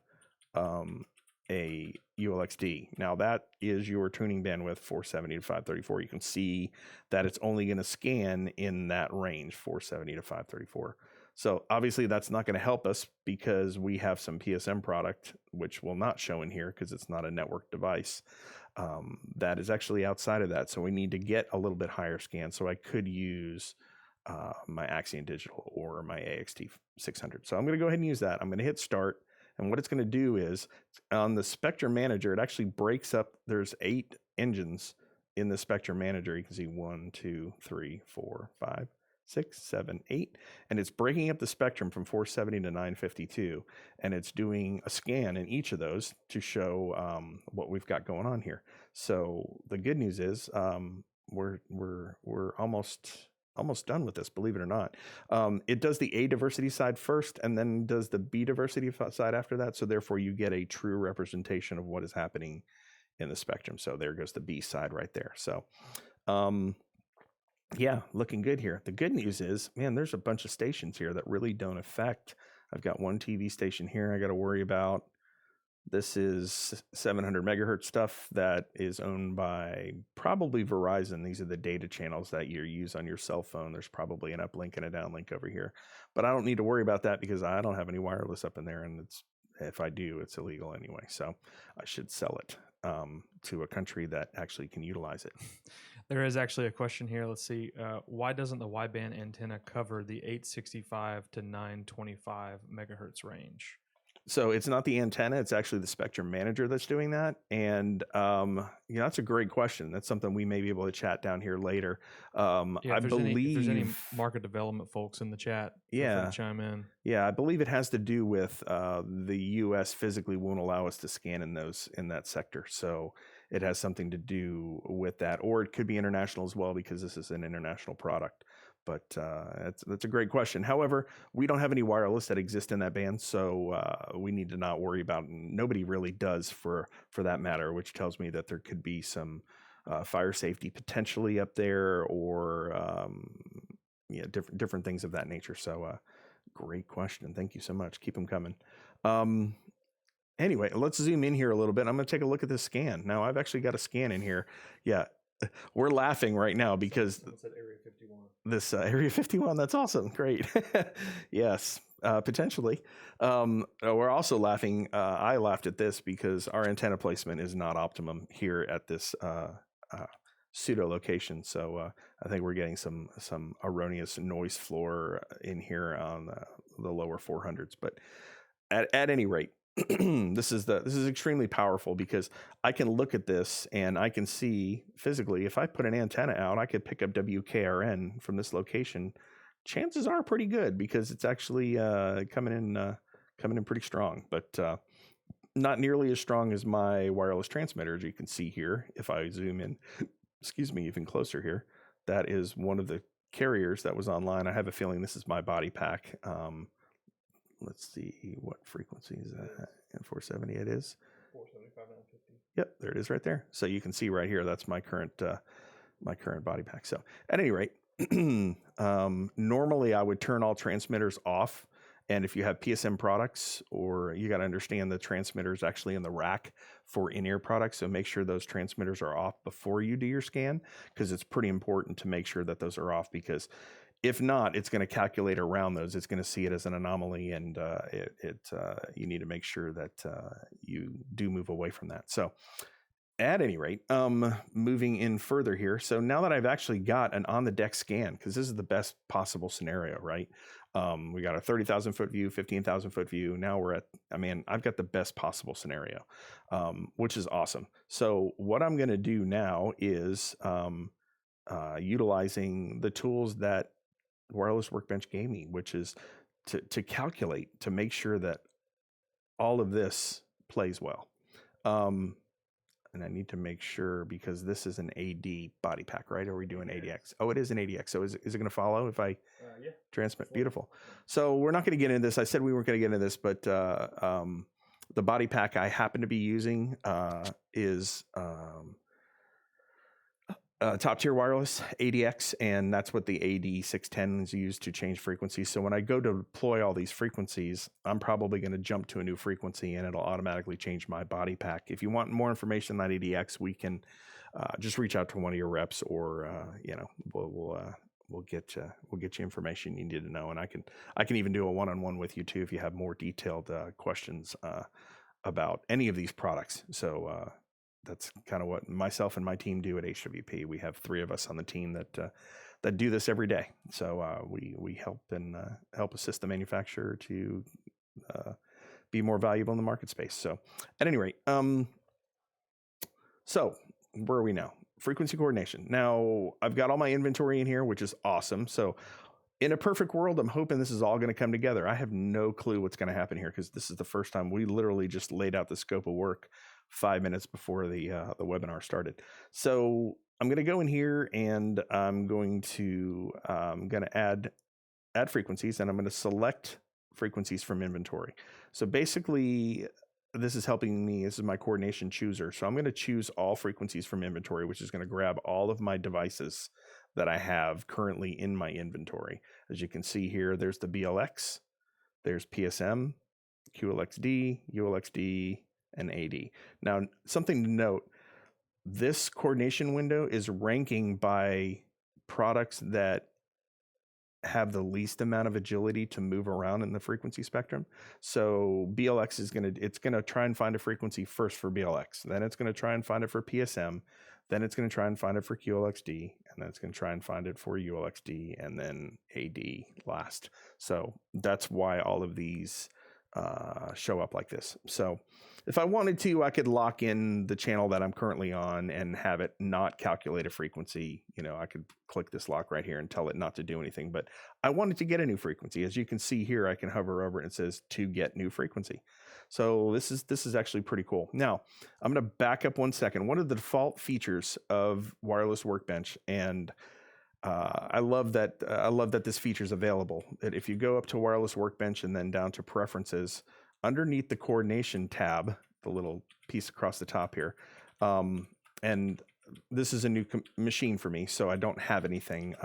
a ULXD. Now that is your tuning bandwidth 470 to 534. You can see that it's only going to scan in that range, 470 to 534. So obviously that's not going to help us because we have some PSM product, which will not show in here because it's not a network device. That is actually outside of that. So we need to get a little bit higher scan. So I could use my Axion Digital or my AXT600. So I'm going to go ahead and use that. I'm going to hit start. And what it's going to do is on the Spectrum Manager, it actually breaks up. There's 8 engines in the Spectrum Manager. You can see 1, 2, 3, 4, 5, 6, 7, 8. And it's breaking up the spectrum from 470 to 952. And it's doing a scan in each of those to show what we've got going on here. So the good news is we're almost done with this, believe it or not. It does the A diversity side first and then does the B diversity side after that. So therefore you get a true representation of what is happening in the spectrum. So there goes the B side right there. So yeah, looking good here. The good news is, man, there's a bunch of stations here that really don't affect. I've got one TV station here I got to worry about. This is 700 megahertz stuff that is owned by probably Verizon. These are the data channels that you use on your cell phone. There's probably an uplink and a downlink over here, but I don't need to worry about that because I don't have any wireless up in there. And if I do, it's illegal anyway. So I should sell it to a country that actually can utilize it. There is actually a question here. Let's see. Why doesn't the wideband antenna cover the 865 to 925 megahertz range? So it's not the antenna, it's actually the Spectrum Manager that's doing that. And that's a great question. That's something we may be able to chat down here later. I believe if there's any market development folks in the chat, feel free to chime in. Yeah, I believe it has to do with the US physically won't allow us to scan in that sector. So it has something to do with that, or it could be international as well because this is an international product. But that's a great question. However, we don't have any wireless that exist in that band, so we need to not worry about it. Nobody really does for that matter, which tells me that there could be some fire safety potentially up there, or different things of that nature. So great question. Thank you so much. Keep them coming. Anyway, let's zoom in here a little bit. I'm going to take a look at this scan. Now, I've actually got a scan in here. Yeah. We're laughing right now because Area 51. This Area 51, that's awesome. Great. Yes, potentially. We're also laughing. I laughed at this because our antenna placement is not optimum here at this pseudo location. So I think we're getting some erroneous noise floor in here on the lower 400s. But at any rate, this is extremely powerful because I can look at this and I can see physically, if I put an antenna out, I could pick up WKRN from this location. Chances are pretty good because it's actually coming in pretty strong, but not nearly as strong as my wireless transmitter, as you can see here. If I zoom in, excuse me, even closer here, that is one of the carriers that was online. I have a feeling this is my body pack. Let's see, what frequency is that? And 470 it is. 475, 950. Yep, there it is right there. So you can see right here, that's my current body pack. So at any rate, normally I would turn all transmitters off. And if you have PSM products, or you got to understand the transmitters actually in the rack for in-ear products. So make sure those transmitters are off before you do your scan, because it's pretty important to make sure that those are off, because if not, it's going to calculate around those. It's going to see it as an anomaly, and you need to make sure that you do move away from that. So at any rate, moving in further here. So now that I've actually got an on-the-deck scan, because this is the best possible scenario, right? We got a 30,000 foot view, 15,000 foot view. Now we're at, I've got the best possible scenario, which is awesome. So what I'm going to do now is utilizing the tools that Wireless Workbench gave me, which is to calculate, to make sure that all of this plays well. And I need to make sure, because this is an AD body pack, right? Are we doing ADX? Oh, it is an ADX. So is it going to follow if I transmit? Beautiful. So we're not going to get into this. I said we weren't going to get into this, but the body pack I happen to be using is top tier wireless ADX, and that's what the AD610 is used to change frequencies. So when I go to deploy all these frequencies, I'm probably going to jump to a new frequency, and it'll automatically change my body pack. If you want more information on ADX, we can just reach out to one of your reps, or we'll get you information you need to know, and I can even do a one-on-one with you too if you have more detailed questions about any of these products. So that's kind of what myself and my team do at HWP. We have 3 of us on the team that do this every day. So we help assist the manufacturer to be more valuable in the market space. So at any rate, so where are we now? Frequency coordination. Now I've got all my inventory in here, which is awesome. So in a perfect world, I'm hoping this is all going to come together. I have no clue what's going to happen here, because this is the first time. We literally just laid out the scope of work 5 minutes before the webinar started. So I'm going to go in here, and I'm going to add frequencies, and I'm going to select frequencies from inventory. So basically, this is helping me. This is my coordination chooser. So I'm going to choose all frequencies from inventory, which is going to grab all of my devices that I have currently in my inventory. As you can see here, there's the BLX, there's PSM, QLXD, ULXD, and AD. Now, something to note, this coordination window is ranking by products that have the least amount of agility to move around in the frequency spectrum. So BLX is going to try and find a frequency first for BLX. Then it's going to try and find it for PSM. Then it's going to try and find it for QLXD, and then it's going to try and find it for ULXD, and then AD last. So that's why all of these show up like this. So if I wanted to, I could lock in the channel that I'm currently on and have it not calculate a frequency. I could click this lock right here and tell it not to do anything, but I wanted to get a new frequency. As you can see here, I can hover over it and it says to get new frequency. So this is actually pretty cool. Now I'm going to back up 1 second. One of the default features of Wireless Workbench, and I love that this feature is available. That if you go up to Wireless Workbench and then down to Preferences, underneath the Coordination tab, the little piece across the top here, and this is a new machine for me, so I don't have anything.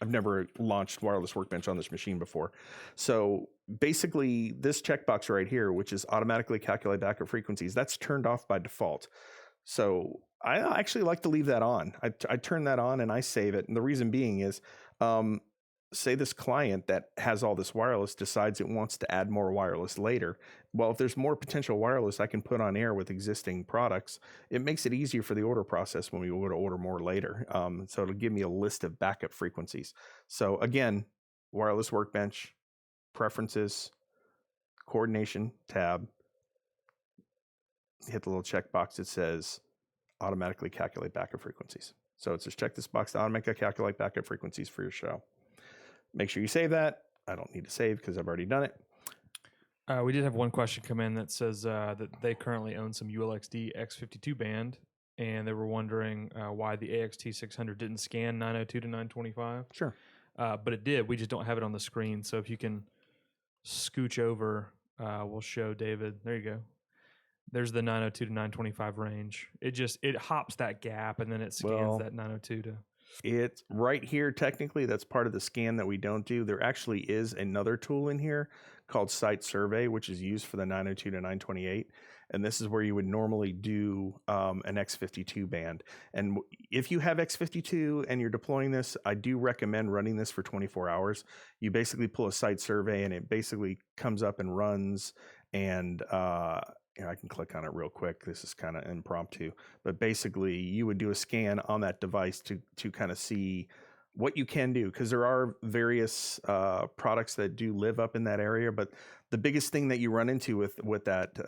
I've never launched Wireless Workbench on this machine before. So basically, this checkbox right here, which is automatically calculate backup frequencies, that's turned off by default. So I actually like to leave that on. I turn that on and I save it. And the reason being is, say this client that has all this wireless decides it wants to add more wireless later. Well, if there's more potential wireless I can put on air with existing products, it makes it easier for the order process when we go to order more later. So it'll give me a list of backup frequencies. So again, Wireless Workbench, Preferences, coordination tab, hit the little checkbox that says automatically calculate backup frequencies. So it says check this box to automatically calculate backup frequencies for your show. Make sure you save that. I don't need to save because I've already done it. We did have one question come in that says that they currently own some ULXD X52 band, and they were wondering why the AXT600 didn't scan 902 to 925. Sure. But it did. We just don't have it on the screen. So if you can scooch over, we'll show David. There you go. There's the 902 to 925 range. It hops that gap, and then it scans that 902 to... It's right here. Technically, that's part of the scan that we don't do. There actually is another tool in here called Site Survey, which is used for the 902 to 928. And this is where you would normally do an X52 band. And if you have X52 and you're deploying this, I do recommend running this for 24 hours. You basically pull a site survey, and it basically comes up and runs. And I can click on it real quick. This is kind of impromptu, but basically you would do a scan on that device to kind of see what you can do, because there are various products that do live up in that area. But the biggest thing that you run into with that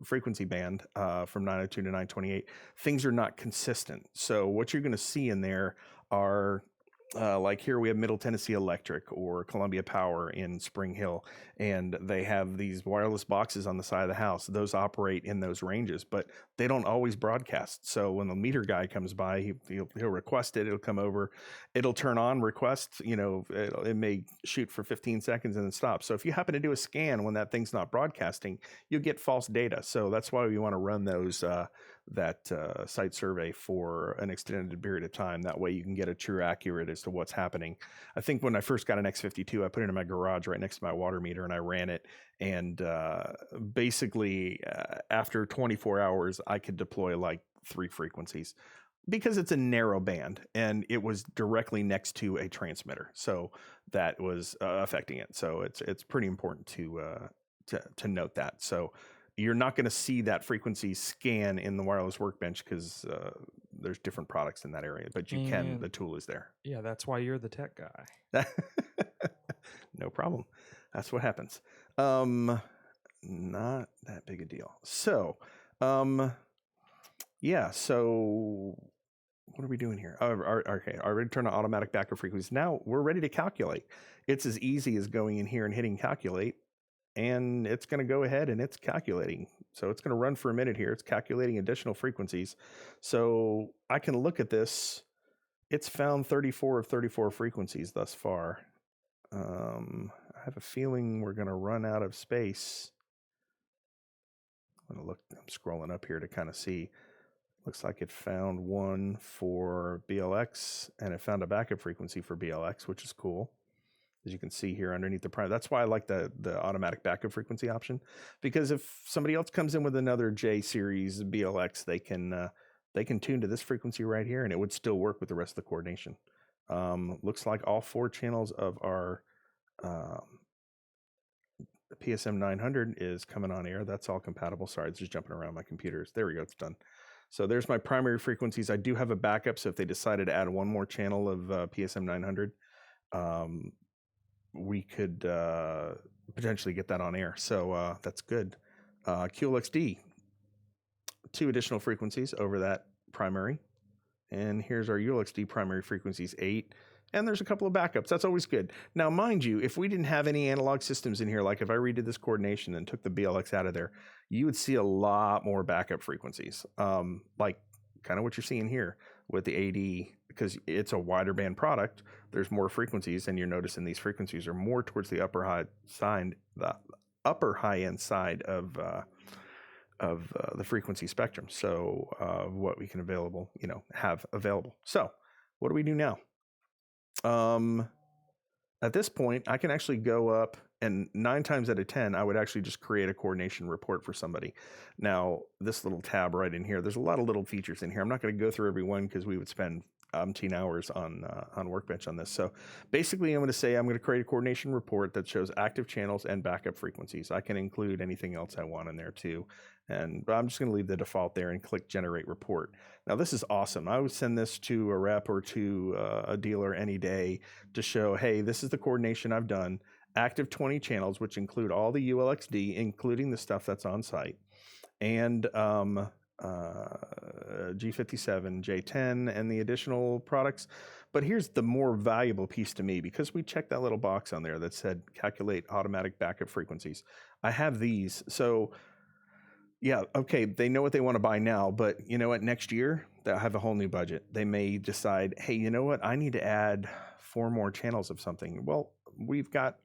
frequency band from 902 to 928, things are not consistent. So what you're going to see in there are like here we have Middle Tennessee Electric or Columbia Power in Spring Hill, and they have these wireless boxes on the side of the house. Those operate in those ranges, but they don't always broadcast. So when the meter guy comes by, he'll request it. It'll come over. It'll turn on request. It may shoot for 15 seconds and then stop. So if you happen to do a scan when that thing's not broadcasting, you'll get false data. So that's why we want to run those that site survey for an extended period of time. That way you can get a true accurate as to what's happening. I think when I first got an X52, I put it in my garage right next to my water meter, and I ran it. And basically, after 24 hours, I could deploy like 3 frequencies because it's a narrow band, and it was directly next to a transmitter. So that was affecting it. So it's pretty important to note that. So you're not going to see that frequency scan in the wireless workbench because there's different products in that area, but you can. The tool is there. Yeah, that's why you're the tech guy. No problem. That's what happens. Not that big a deal. So, yeah. So, what are we doing here? Okay. I already turned on automatic backup frequencies. Now we're ready to calculate. It's as easy as going in here and hitting calculate. And it's going to go ahead and it's calculating. So it's going to run for a minute here. It's calculating additional frequencies. So I can look at this. It's found 34 of 34 frequencies thus far. I have a feeling we're going to run out of space. I'm scrolling up here to kind of see. Looks like it found one for BLX, and it found a backup frequency for BLX, which is cool. As you can see here underneath the prime. That's why I like the automatic backup frequency option, because if somebody else comes in with another J series BLX, they can tune to this frequency right here, and it would still work with the rest of the coordination. Looks like all 4 channels of our PSM 900 is coming on air. That's all compatible. Sorry, it's just jumping around my computers. There we go. It's done. So there's my primary frequencies. I do have a backup, so if they decided to add one more channel of PSM 900, we could potentially get that on air. So that's good. QLXD, 2 additional frequencies over that primary. And here's our ULXD primary frequencies, 8. And there's a couple of backups. That's always good. Now, mind you, if we didn't have any analog systems in here, like if I redid this coordination and took the BLX out of there, you would see a lot more backup frequencies, like kind of what you're seeing here with the AD, because it's a wider band product. There's more frequencies, and you're noticing these frequencies are more towards the upper high end side of the frequency spectrum. So what we can have available. So what do we do now? At this point, I can actually go up, and 9 times out of 10, I would actually just create a coordination report for somebody. Now, this little tab right in here, there's a lot of little features in here. I'm not going to go through every one because we would spend 10 hours on Workbench on this. So basically, I'm going to say I'm going to create a coordination report that shows active channels and backup frequencies. I can include anything else I want in there too. But I'm just going to leave the default there and click Generate Report. Now, this is awesome. I would send this to a rep or to a dealer any day to show, hey, this is the coordination I've done. active 20 channels, which include all the ULXD, including the stuff that's on site, and G57, J10, and the additional products. But here's the more valuable piece to me, because we checked that little box on there that said calculate automatic backup frequencies. I have these. So yeah, okay, they know what they want to buy now, but you know what? Next year, they'll have a whole new budget. They may decide, hey, you know what? I need to add 4 more channels of something. Well, we've got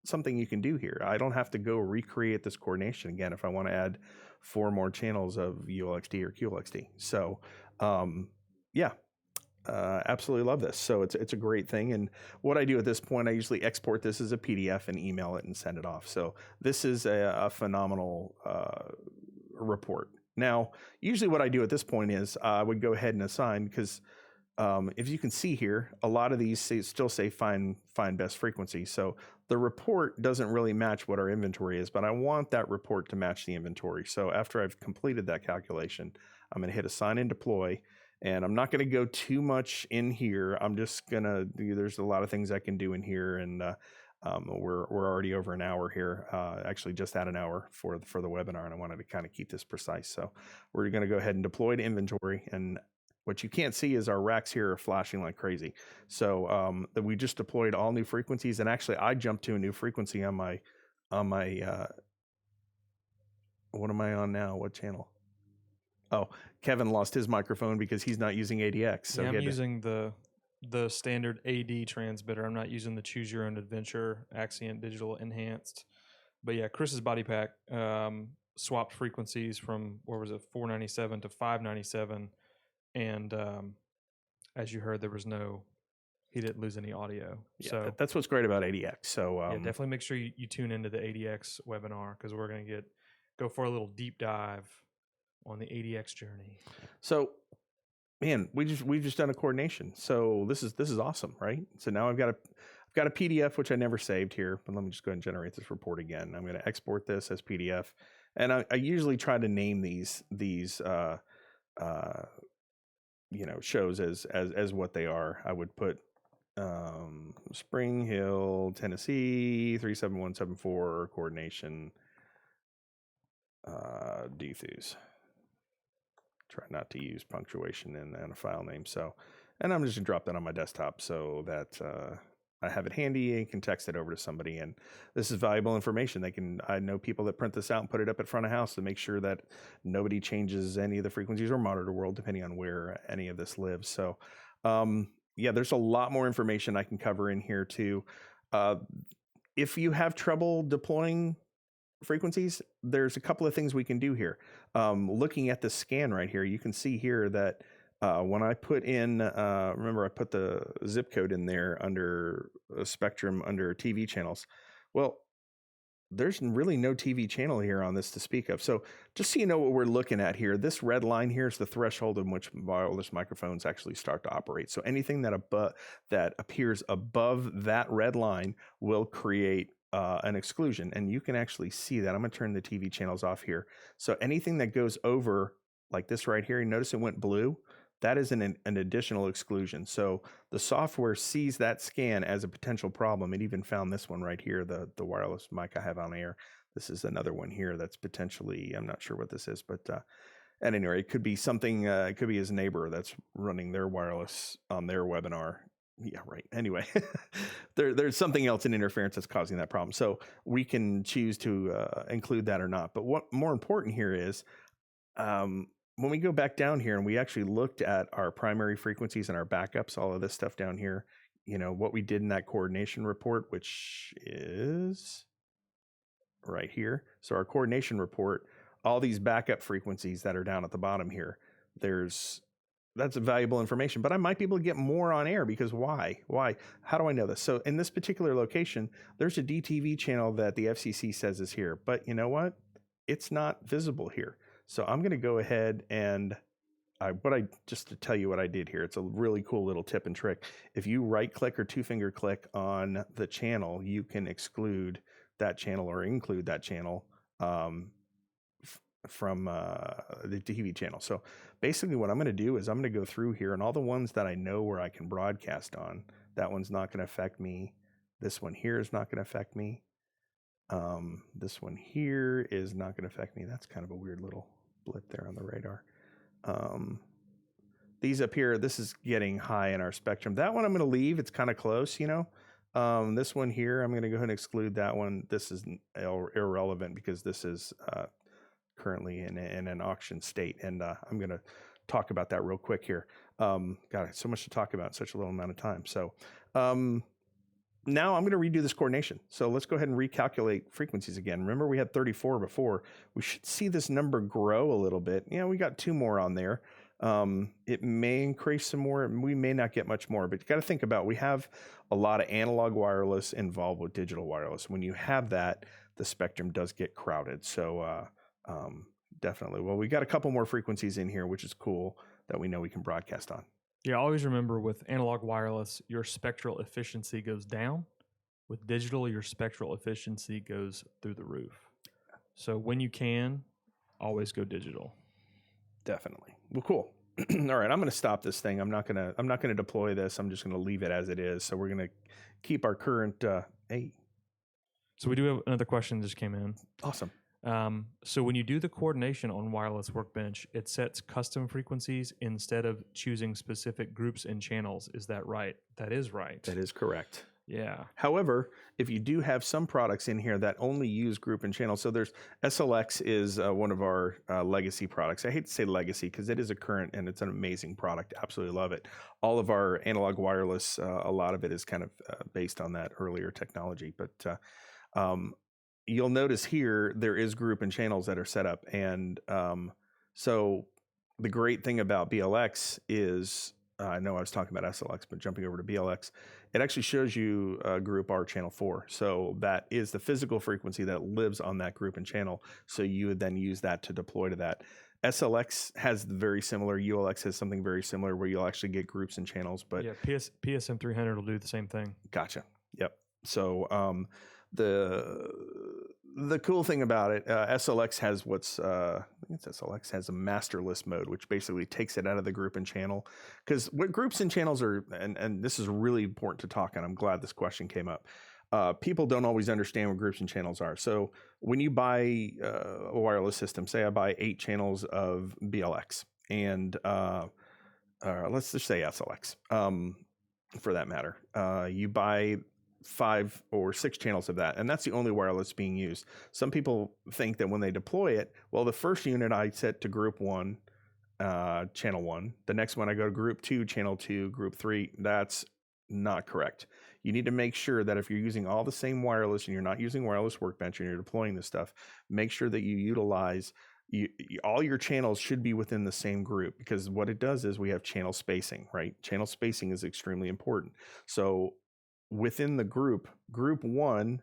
something you can do here. I don't have to go recreate this coordination again if I want to add 4 more channels of ULXD or QLXD. So, yeah, absolutely love this. So it's a great thing. And what I do at this point, I usually export this as a PDF and email it and send it off. So this is a phenomenal report. Now, usually what I do at this point is I would go ahead and assign, because if you can see here, a lot of these still say find best frequency. So the report doesn't really match what our inventory is, but I want that report to match the inventory. So after I've completed that calculation, I'm going to hit assign and deploy. And I'm not going to go too much in here. I'm just going to, there's a lot of things I can do in here. And we're already over an hour here, actually just at an hour for the webinar, and I wanted to kind of keep this precise. So we're going to go ahead and deploy to inventory, and what you can't see is our racks here are flashing like crazy. So we just deployed all new frequencies, and actually I jumped to a new frequency on my what am I on now? What channel? Oh, Kevin lost his microphone because he's not using ADX. So yeah, I'm using the standard AD transmitter. I'm not using the Choose Your Own Adventure Axient Digital Enhanced. But yeah, Chris's body pack swapped frequencies from, what was it, 497 to 597. And as you heard, he didn't lose any audio. Yeah, so that's what's great about ADX. So yeah, definitely make sure you tune into the ADX webinar, because we're going to go for a little deep dive on the ADX journey. So, man, we've just done a coordination. So this is awesome, right? So now I've got a PDF, which I never saved here, but let me just go ahead and generate this report again. I'm going to export this as PDF, and I usually try to name these shows as what they are. I would put Spring Hill, Tennessee 37174 coordination DTHUs. Try not to use punctuation in a file name. So, and I'm just gonna drop that on my desktop so that I have it handy and can text it over to somebody. And this is valuable information. I know people that print this out and put it up at front of house to make sure that nobody changes any of the frequencies or monitor world, depending on where any of this lives. So, yeah, there's a lot more information I can cover in here too. If you have trouble deploying frequencies, there's a couple of things we can do here. Looking at the scan right here, you can see here that when I put in, remember I put the zip code in there under a spectrum under TV channels. Well, there's really no TV channel here on this to speak of. So just so you know what we're looking at here, this red line here is the threshold in which wireless microphones actually start to operate. So anything that appears above that red line will create an exclusion, and you can actually see that. I'm going to turn the TV channels off here. So anything that goes over like this right here, you notice it went blue. That is an additional exclusion. So the software sees that scan as a potential problem. It even found this one right here, the wireless mic I have on air. This is another one here that's potentially, I'm not sure what this is, but at any rate, it could be something, it could be his neighbor that's running their wireless on their webinar. Yeah, right. Anyway, there's something else in interference that's causing that problem. So we can choose to include that or not. But what more important here is, when we go back down here and we actually looked at our primary frequencies and our backups, all of this stuff down here, what we did in that coordination report, which is right here. So our coordination report, all these backup frequencies that are down at the bottom here, that's valuable information, but I might be able to get more on air because why? How do I know this? So in this particular location, there's a DTV channel that the FCC says is here, but you know what? It's not visible here. So I'm going to go ahead and just to tell you what I did here, it's a really cool little tip and trick. If you right click or 2-finger click on the channel, you can exclude that channel or include that channel from the TV channel. So basically what I'm going to do is I'm going to go through here, and all the ones that I know where I can broadcast on, that one's not going to affect me. This one here is not going to affect me. This one here is not going to affect me. That's kind of a weird little blip there on the radar. These up here, this is getting high in our spectrum. That one I'm going to leave. It's kind of close, you know. This one here, I'm going to go ahead and exclude that one. This is irrelevant because this is currently in an auction state. And I'm going to talk about that real quick here. God, so much to talk about in such a little amount of time. So now I'm going to redo this coordination. So let's go ahead and recalculate frequencies again. Remember we had 34 before. We should see this number grow a little bit. Yeah, we got 2 more on there. It may increase some more. We may not get much more, but you got to think about, we have a lot of analog wireless involved with digital wireless. When you have that, the spectrum does get crowded. So definitely. Well, we got a couple more frequencies in here, which is cool that we know we can broadcast on. Yeah, always remember with analog wireless, your spectral efficiency goes down. With digital, your spectral efficiency goes through the roof. So when you can, always go digital. Definitely. Well, cool. All right, I'm going to stop this thing. I'm not going to deploy this. I'm just going to leave it as it is. So we're going to keep our current hey. So we do have another question that just came in. Awesome. So when you do the coordination on Wireless Workbench, it sets custom frequencies instead of choosing specific groups and channels. Is that right? That is right. That is correct. Yeah. However, if you do have some products in here that only use group and channel, so there's SLX is one of our legacy products. I hate to say legacy because it is a current and it's an amazing product. Absolutely love it. All of our analog wireless, a lot of it is kind of based on that earlier technology. But you'll notice here there is group and channels that are set up. And so the great thing about BLX is, I know I was talking about SLX, but jumping over to BLX, it actually shows you group R channel 4. So that is the physical frequency that lives on that group and channel. So you would then use that to deploy to that. SLX has very similar, ULX has something very similar where you'll actually get groups and channels. But yeah, PSM 300 will do the same thing. Gotcha. Yep. So the cool thing about it, SLX has what's I think it's SLX has a masterless mode, which basically takes it out of the group and channel. Because what groups and channels are, and this is really important to talk, and I'm glad this question came up. People don't always understand what groups and channels are. So when you buy a wireless system, say I buy 8 channels of BLX, and let's just say SLX, for that matter, you buy 5 or 6 channels of that, and that's the only wireless being used. Some people think that when they deploy it, well, the first unit I set to group 1, channel 1. The next one I go to group 2, channel 2, group 3. That's not correct. You need to make sure that if you're using all the same wireless and you're not using Wireless Workbench and you're deploying this stuff, make sure that you utilize all your channels should be within the same group, because what it does is we have channel spacing, right? Channel spacing is extremely important. So within the group 1,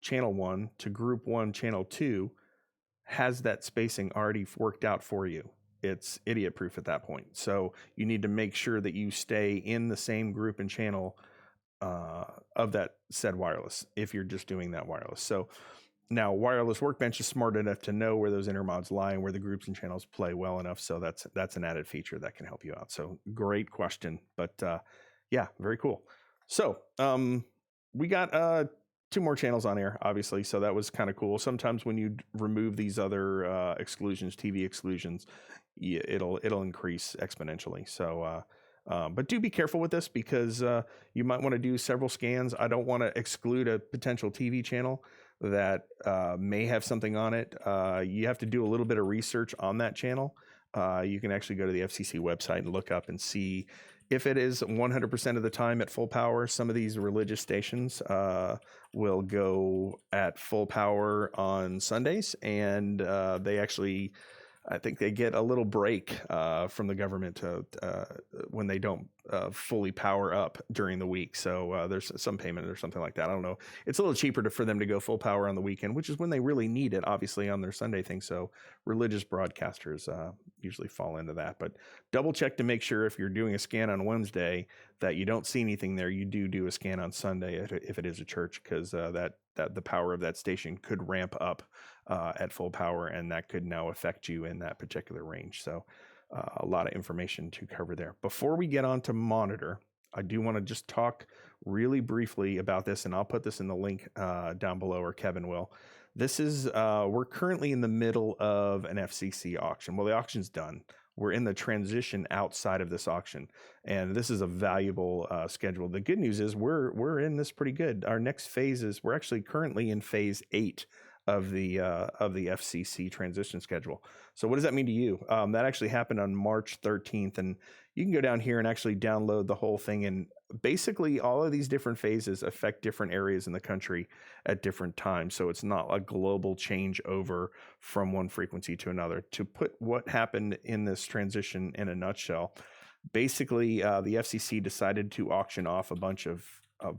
channel 1 to group 1, channel 2 has that spacing already worked out for you. It's idiot proof at that point. So you need to make sure that you stay in the same group and channel of that said wireless if you're just doing that wireless. So now Wireless Workbench is smart enough to know where those intermods lie and where the groups and channels play well enough. So that's an added feature that can help you out. So great question, but yeah, very cool. So we got 2 more channels on air, obviously. So that was kind of cool. Sometimes when you remove these other exclusions, TV exclusions, it'll increase exponentially. So, but do be careful with this, because you might want to do several scans. I don't want to exclude a potential TV channel that may have something on it. You have to do a little bit of research on that channel. You can actually go to the FCC website and look up and see if it is 100% of the time at full power. Some of these religious stations will go at full power on Sundays, and they actually, I think they get a little break from the government when they don't fully power up during the week. So there's some payment or something like that. I don't know. It's a little cheaper for them to go full power on the weekend, which is when they really need it, obviously, on their Sunday thing. So religious broadcasters usually fall into that. But double check to make sure if you're doing a scan on Wednesday that you don't see anything there. You do a scan on Sunday if it is a church, because that the power of that station could ramp up at full power, and that could now affect you in that particular range. So a lot of information to cover there. Before we get on to monitor, I do want to just talk really briefly about this, and I'll put this in the link down below, or Kevin will. This is, we're currently in the middle of an FCC auction. Well, the auction's done. We're in the transition outside of this auction, and this is a valuable schedule. The good news is we're in this pretty good. Our next phase is, we're actually currently in phase 8 of the FCC transition schedule. So what does that mean to you? That actually happened on March 13th, and you can go down here and actually download the whole thing. And basically all of these different phases affect different areas in the country at different times. So it's not a global change over from one frequency to another. To put what happened in this transition in a nutshell, basically the FCC decided to auction off a bunch of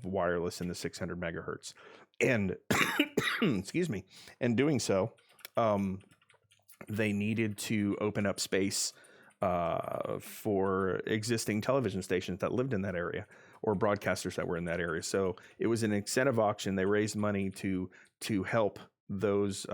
wireless in the 600 megahertz. And excuse me, in doing so, they needed to open up space for existing television stations that lived in that area, or broadcasters that were in that area. So it was an incentive auction. They raised money to help those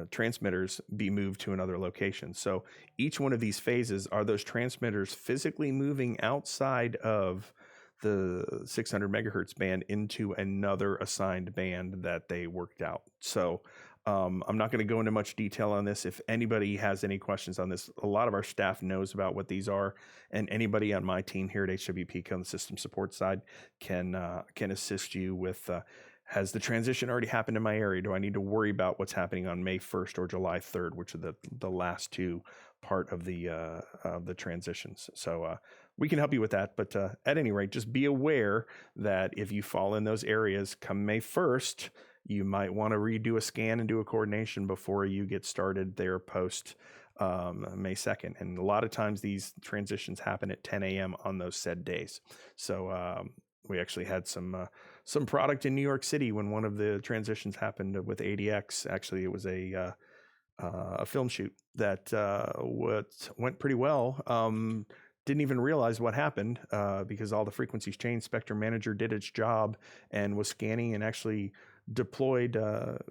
transmitters be moved to another location. So each one of these phases are those transmitters physically moving outside of the 600 megahertz band into another assigned band that they worked out. So I'm not going to go into much detail on this. If anybody has any questions on this, a lot of our staff knows about what these are, and anybody on my team here at HWPco on the system support side can assist you with, has the transition already happened in my area? Do I need to worry about what's happening on May 1st or July 3rd, which are the last two part of the transitions? So we can help you with that. But at any rate, just be aware that if you fall in those areas come May 1st, you might want to redo a scan and do a coordination before you get started there post May 2nd. And a lot of times these transitions happen at 10 a.m. on those said days. So we actually had some product in New York City when one of the transitions happened with ADX. Actually, it was a film shoot that went pretty well. Didn't even realize what happened because all the frequencies changed. Spectrum Manager did its job and was scanning and actually deployed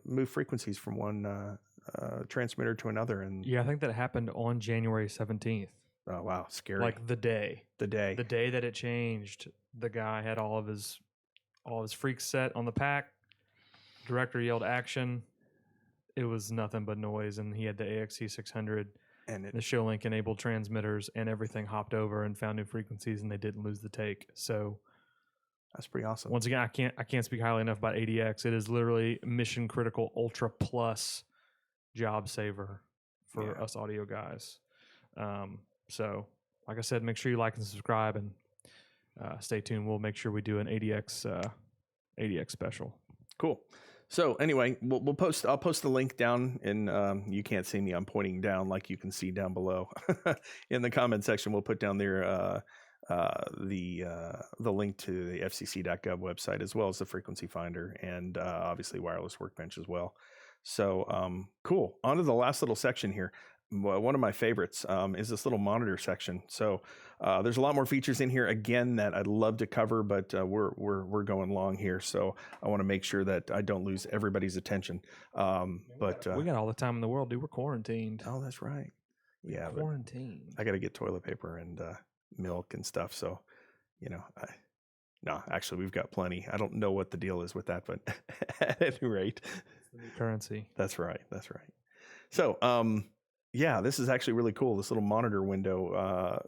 move frequencies from one transmitter to another. And Yeah, I think that happened on January 17th. oh wow, scary! Like the day the day that it changed, the guy had all of his freaks set on the pack. Director yelled action. It was nothing but noise, and he had the AXC 600 and the show link enabled transmitters, and everything hopped over and found new frequencies, and they didn't lose the take. So that's pretty awesome. once again, I can't speak highly enough about ADX. It is literally mission critical, ultra plus job saver for us audio guys. So like I said, make sure you like and subscribe, and stay tuned. We'll make sure we do an ADX special. Cool. So anyway, I'll post the link down in, you can't see me, I'm pointing down like you can see down below in the comment section. We'll put down there the link to the FCC.gov website, as well as the frequency finder, and obviously wireless workbench as well. So cool. On to the last little section here. One of my favorites is this little monitor section. So there's a lot more features in here, again, that I'd love to cover, but we're going long here, so I want to make sure that I don't lose everybody's attention. But we got all the time in the world, dude. We're quarantined. Oh, that's right. Yeah, quarantined. I got to get toilet paper and milk and stuff. So, no, actually, we've got plenty. I don't know what the deal is with that, but at any rate, it's the new currency. That's right. That's right. So, yeah, this is actually really cool. This little monitor window,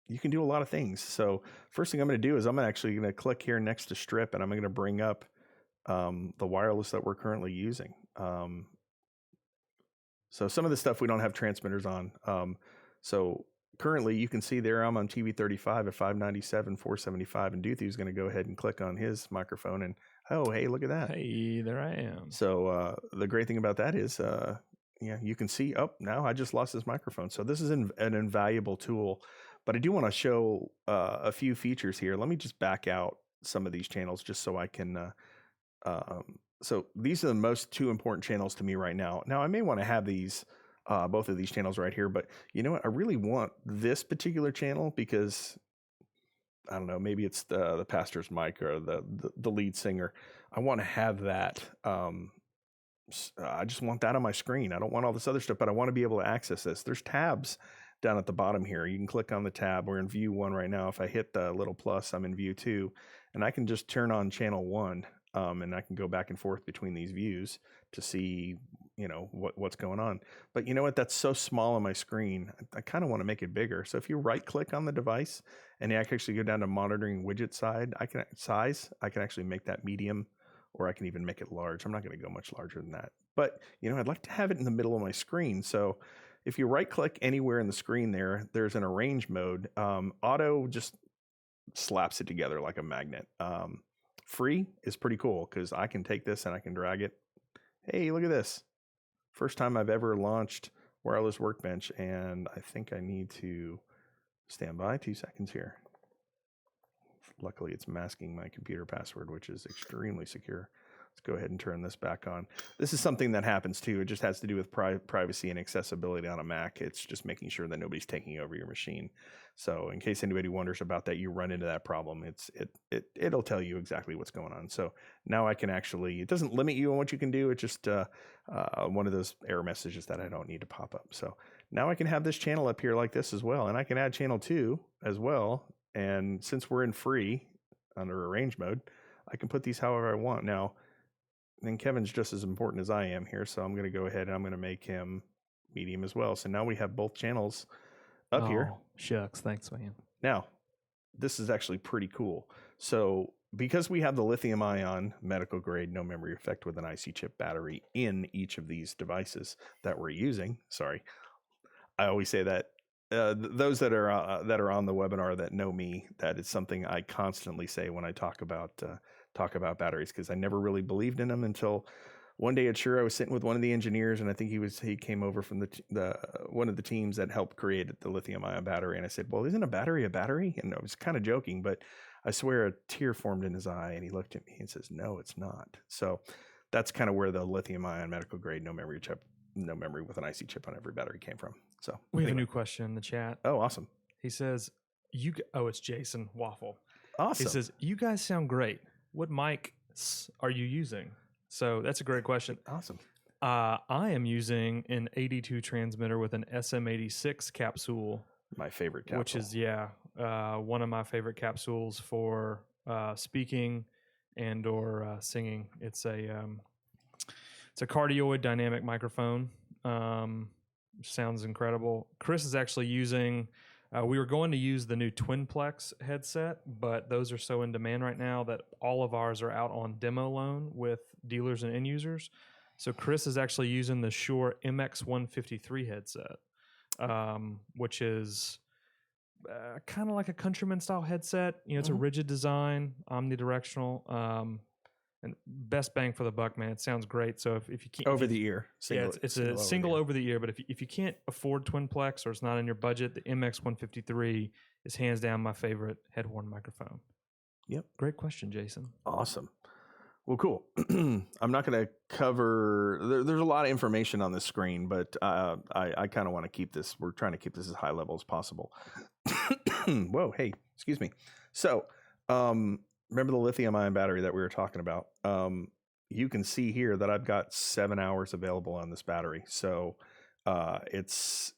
you can do a lot of things. So first thing I'm going to do is I'm actually going to click here next to strip, and I'm going to bring up the wireless that we're currently using. So some of the stuff we don't have transmitters on. So currently you can see there I'm on TV35 at 597, 475, and Duthy is going to go ahead and click on his microphone, and oh, hey, look at that. Hey, there I am. So the great thing about that is, yeah, you can see, oh, now I just lost this microphone. So this is an invaluable tool, but I do want to show a few features here. Let me just back out some of these channels just so I can, so these are the most two important channels to me right now. Now I may want to have these, both of these channels right here, but you know what? I really want this particular channel because I don't know, maybe it's the pastor's mic or the lead singer. I want to have that. I just want that on my screen. I don't want all this other stuff, but I want to be able to access this. There's tabs down at the bottom here, you can click on the tab. We're in view 1 right now. If I hit the little plus, I'm in view 2, and I can just turn on channel 1, and I can go back and forth between these views to see, what's going on. But you know what? That's so small on my screen. I kind of want to make it bigger. So if you right click on the device and I can actually go down to monitoring widget I can actually make that medium, or I can even make it large. I'm not going to go much larger than that. But, I'd like to have it in the middle of my screen. So if you right click anywhere in the screen there's an arrange mode. Auto just slaps it together like a magnet. Free is pretty cool because I can take this and I can drag it. Hey, look at this. First time I've ever launched Wireless Workbench, and I think I need to stand by 2 seconds here. Luckily, it's masking my computer password, which is extremely secure. Let's go ahead and turn this back on. This is something that happens too. It just has to do with privacy and accessibility on a Mac. It's just making sure that nobody's taking over your machine. So in case anybody wonders about that, you run into that problem. It'll tell you exactly what's going on. So now I can actually, it doesn't limit you on what you can do. It's just one of those error messages that I don't need to pop up. So now I can have this channel up here like this as well. And I can add channel 2 as well. And since we're in free under arrange mode, I can put these however I want. Now, and Kevin's just as important as I am here, so I'm going to go ahead and I'm going to make him medium as well. So now we have both channels up here. Shucks, thanks, man. Now, this is actually pretty cool. So because we have the lithium ion medical grade no memory effect with an IC chip battery in each of these devices that we're using, I always say that those that are on the webinar that know me, that is something I constantly say when I talk about batteries, because I never really believed in them until one day at Shure I was sitting with one of the engineers, and I think he came over from the one of the teams that helped create the lithium ion battery, and I said, well, isn't a battery a battery? And I was kind of joking, but I swear a tear formed in his eye, and he looked at me and says, no, it's not. So that's kind of where the lithium ion medical grade no memory with an IC chip on every battery came from. So we have a new question in the chat. Oh, awesome. He says, it's Jason Waffle. Awesome. He says, you guys sound great. What mics are you using? So that's a great question. Awesome. I am using an 82 transmitter with an SM86 capsule. My favorite capsule. Which is, one of my favorite capsules for speaking and or singing. It's a Cardioid dynamic microphone. Sounds incredible. Chris is actually using, we were going to use the new Twinplex headset, but those are so in demand right now that all of ours are out on demo loan with dealers and end users. So Chris is actually using the Shure MX153 headset, which is kind of like a Countryman style headset. It's a rigid design, omnidirectional, and best bang for the buck, man. It sounds great. So if you can't over the ear, it's a single over the ear. But if you can't afford Twinplex or it's not in your budget, the MX153 is hands down my favorite head horn microphone. Yep. Great question, Jason. Awesome. Well, cool. I'm not going to cover. There's a lot of information on this screen, but I kind of want to keep this. We're trying to keep this as high level as possible. Whoa, hey, excuse me. So, remember the lithium ion battery that we were talking about? You can see here that I've got 7 hours available on this battery. So it's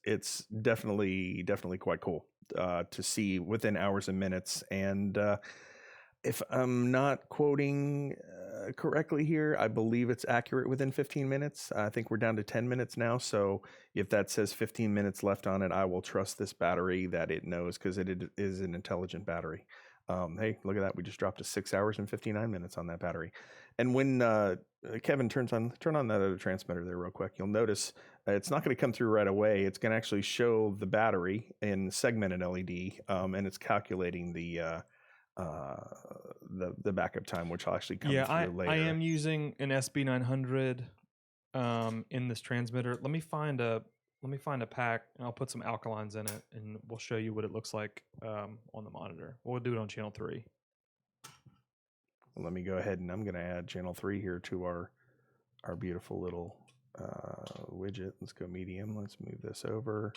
definitely quite cool to see within hours and minutes. And if I'm not quoting correctly here, I believe it's accurate within 15 minutes. I think we're down to 10 minutes now. So if that says 15 minutes left on it, I will trust this battery that it knows, because it is an intelligent battery. Hey, look at that. We just dropped to 6 hours and 59 minutes on that battery. And when Kevin turn on that other transmitter there real quick, you'll notice it's not going to come through right away. It's going to actually show the battery in segmented LED, and it's calculating the backup time, which will actually come through later. I am using an SB900 in this transmitter. Let me find a pack, and I'll put some alkalines in it, and we'll show you what it looks like on the monitor. We'll do it on channel 3. Well, let me go ahead, and I'm going to add channel 3 here to our beautiful little widget. Let's go medium. Let's move this over.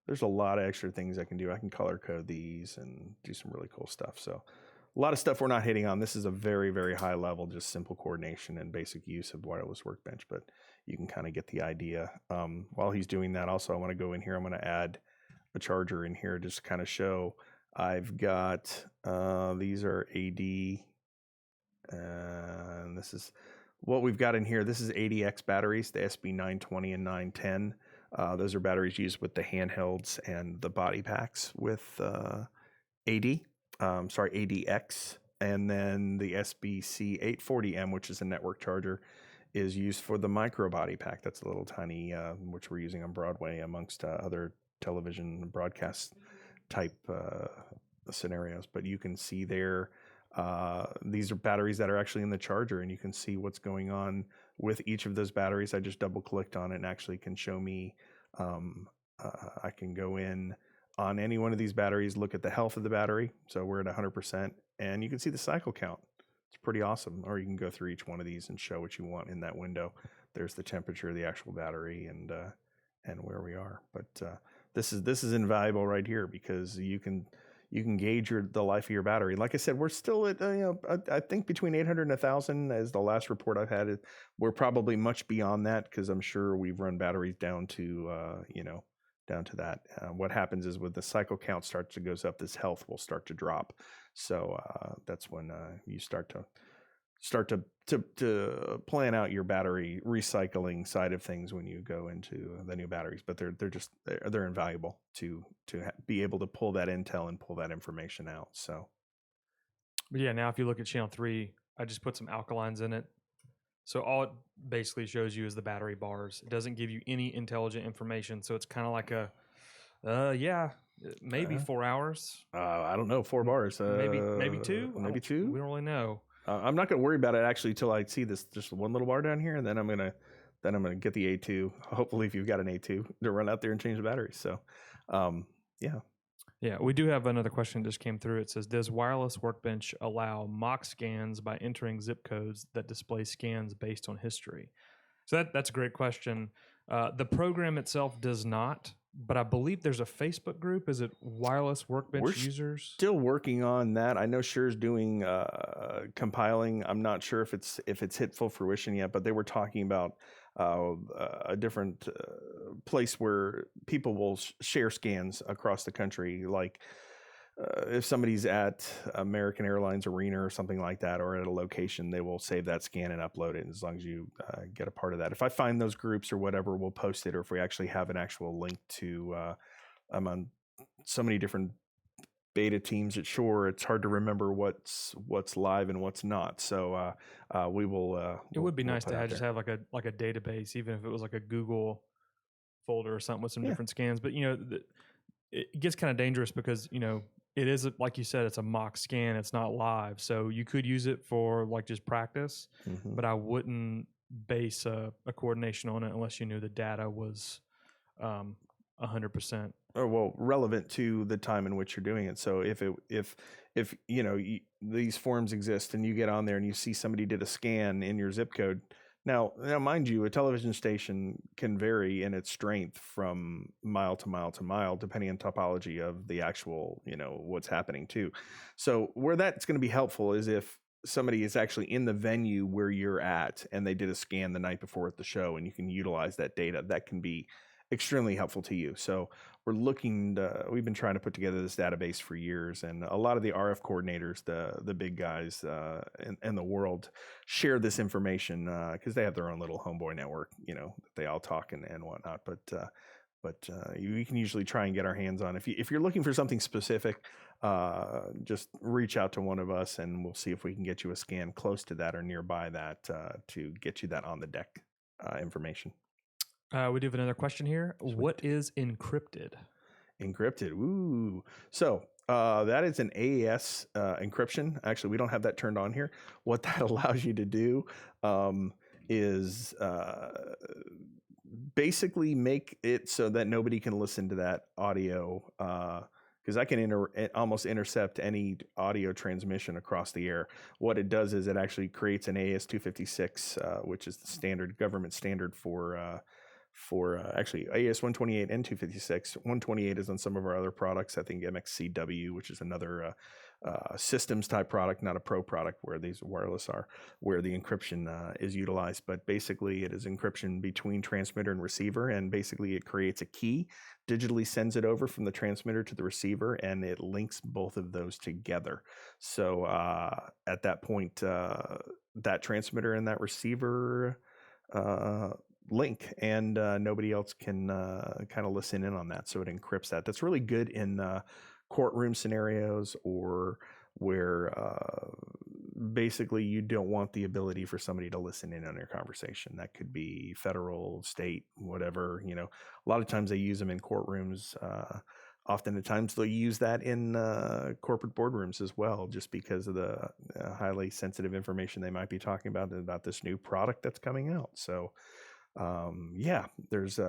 There's a lot of extra things I can do. I can color code these and do some really cool stuff. So a lot of stuff we're not hitting on. This is a very, very high level, just simple coordination and basic use of Wireless Workbench. But you can kind of get the idea. While he's doing that, also, I want to go in here. I'm going to add a charger in here just to kind of show. I've got, these are AD, and this is what we've got in here. This is ADX batteries, the SB920 and 910. Those are batteries used with the handhelds and the body packs with ADX. And then the SBC 840M, which is a network charger, is used for the micro body pack. That's a little tiny, which we're using on Broadway amongst other television broadcast type scenarios. But you can see there, these are batteries that are actually in the charger, and you can see what's going on with each of those batteries. I just double clicked on it and actually can show me, I can go in on any one of these batteries, look at the health of the battery. So we're at 100%, and you can see the cycle count. It's pretty awesome. Or you can go through each one of these and show what you want in that window. There's the temperature of the actual battery and where we are. But this is invaluable right here, because you can gauge the life of your battery. Like I said, we're still at I think between 800 and 1,000 as the last report I've had. We're probably much beyond that, because I'm sure we've run batteries down to down to that. What happens is when the cycle count goes up, this health will start to drop. So that's when you start to plan out your battery recycling side of things when you go into the new batteries. But they're invaluable to be able to pull that intel and pull that information out. So, but yeah, now if you look at channel 3, I just put some alkalines in it. So all it basically shows you is the battery bars. It doesn't give you any intelligent information. So it's kind of like maybe 4 hours. I don't know, 4 bars. Maybe 2. Maybe 2. We don't really know. I'm not going to worry about it actually till I see this just one little bar down here, and then I'm gonna get the A2. Hopefully, if you've got an A2, to run out there and change the batteries. So, yeah. Yeah, we do have another question that just came through. It says, does wireless Workbench allow mock scans by entering zip codes that display scans based on history? So that's a great question. The program itself does not, but I believe there's a Facebook group. Is it Wireless Workbench users? Still working on that. I know Shure's doing compiling. I'm not sure if it's hit full fruition yet, but they were talking about a different place where people will share scans across the country. Like if somebody's at American Airlines Arena or something like that, or at a location, they will save that scan and upload it. As long as you get a part of that. If I find those groups or whatever, we'll post it. Or if we actually have an actual link to, I'm on so many different beta teams at Shure, it's hard to remember what's live and what's not. So we will. It would be nice to just have like a database, even if it was like a Google folder or something with some different scans. But it gets kind of dangerous because it is, like you said, it's a mock scan. It's not live, so you could use it for like just practice. Mm-hmm. But I wouldn't base a coordination on it unless you knew the data was 100%. Well, relevant to the time in which you're doing it. So if these forms exist and you get on there and you see somebody did a scan in your zip code. Now, mind you, a television station can vary in its strength from mile to mile to mile, depending on topology of the actual, what's happening too. So where that's going to be helpful is if somebody is actually in the venue where you're at and they did a scan the night before at the show and you can utilize that data, that can be extremely helpful to you. So we've been trying to put together this database for years, and a lot of the RF coordinators, the big guys in the world, share this information because they have their own little homeboy network, that they all talk and whatnot. But we can usually try and get our hands on. If you're looking for something specific, just reach out to one of us, and we'll see if we can get you a scan close to that or nearby that to get you that on the deck information. We do have another question here. What is encrypted? Encrypted. Ooh. So that is an AES encryption. Actually, we don't have that turned on here. What that allows you to do is basically make it so that nobody can listen to that audio, because I can almost intercept any audio transmission across the air. What it does is it actually creates an AES 256, which is the standard government standard for for actually AES 128 and 256. 128 is on some of our other products. I think MXCW, which is another systems type product, not a pro product where these wireless are, where the encryption is utilized. But basically it is encryption between transmitter and receiver. And basically it creates a key, digitally sends it over from the transmitter to the receiver, and it links both of those together. So at that point, that transmitter and that receiver link, and nobody else can kind of listen in on that. So it encrypts that. That's really good in courtroom scenarios, or where basically you don't want the ability for somebody to listen in on your conversation. That could be federal, state, whatever. You know, a lot of times they use them in courtrooms. Often at times they'll use that in corporate boardrooms as well, just because of the highly sensitive information they might be talking about this new product that's coming out. So yeah, there's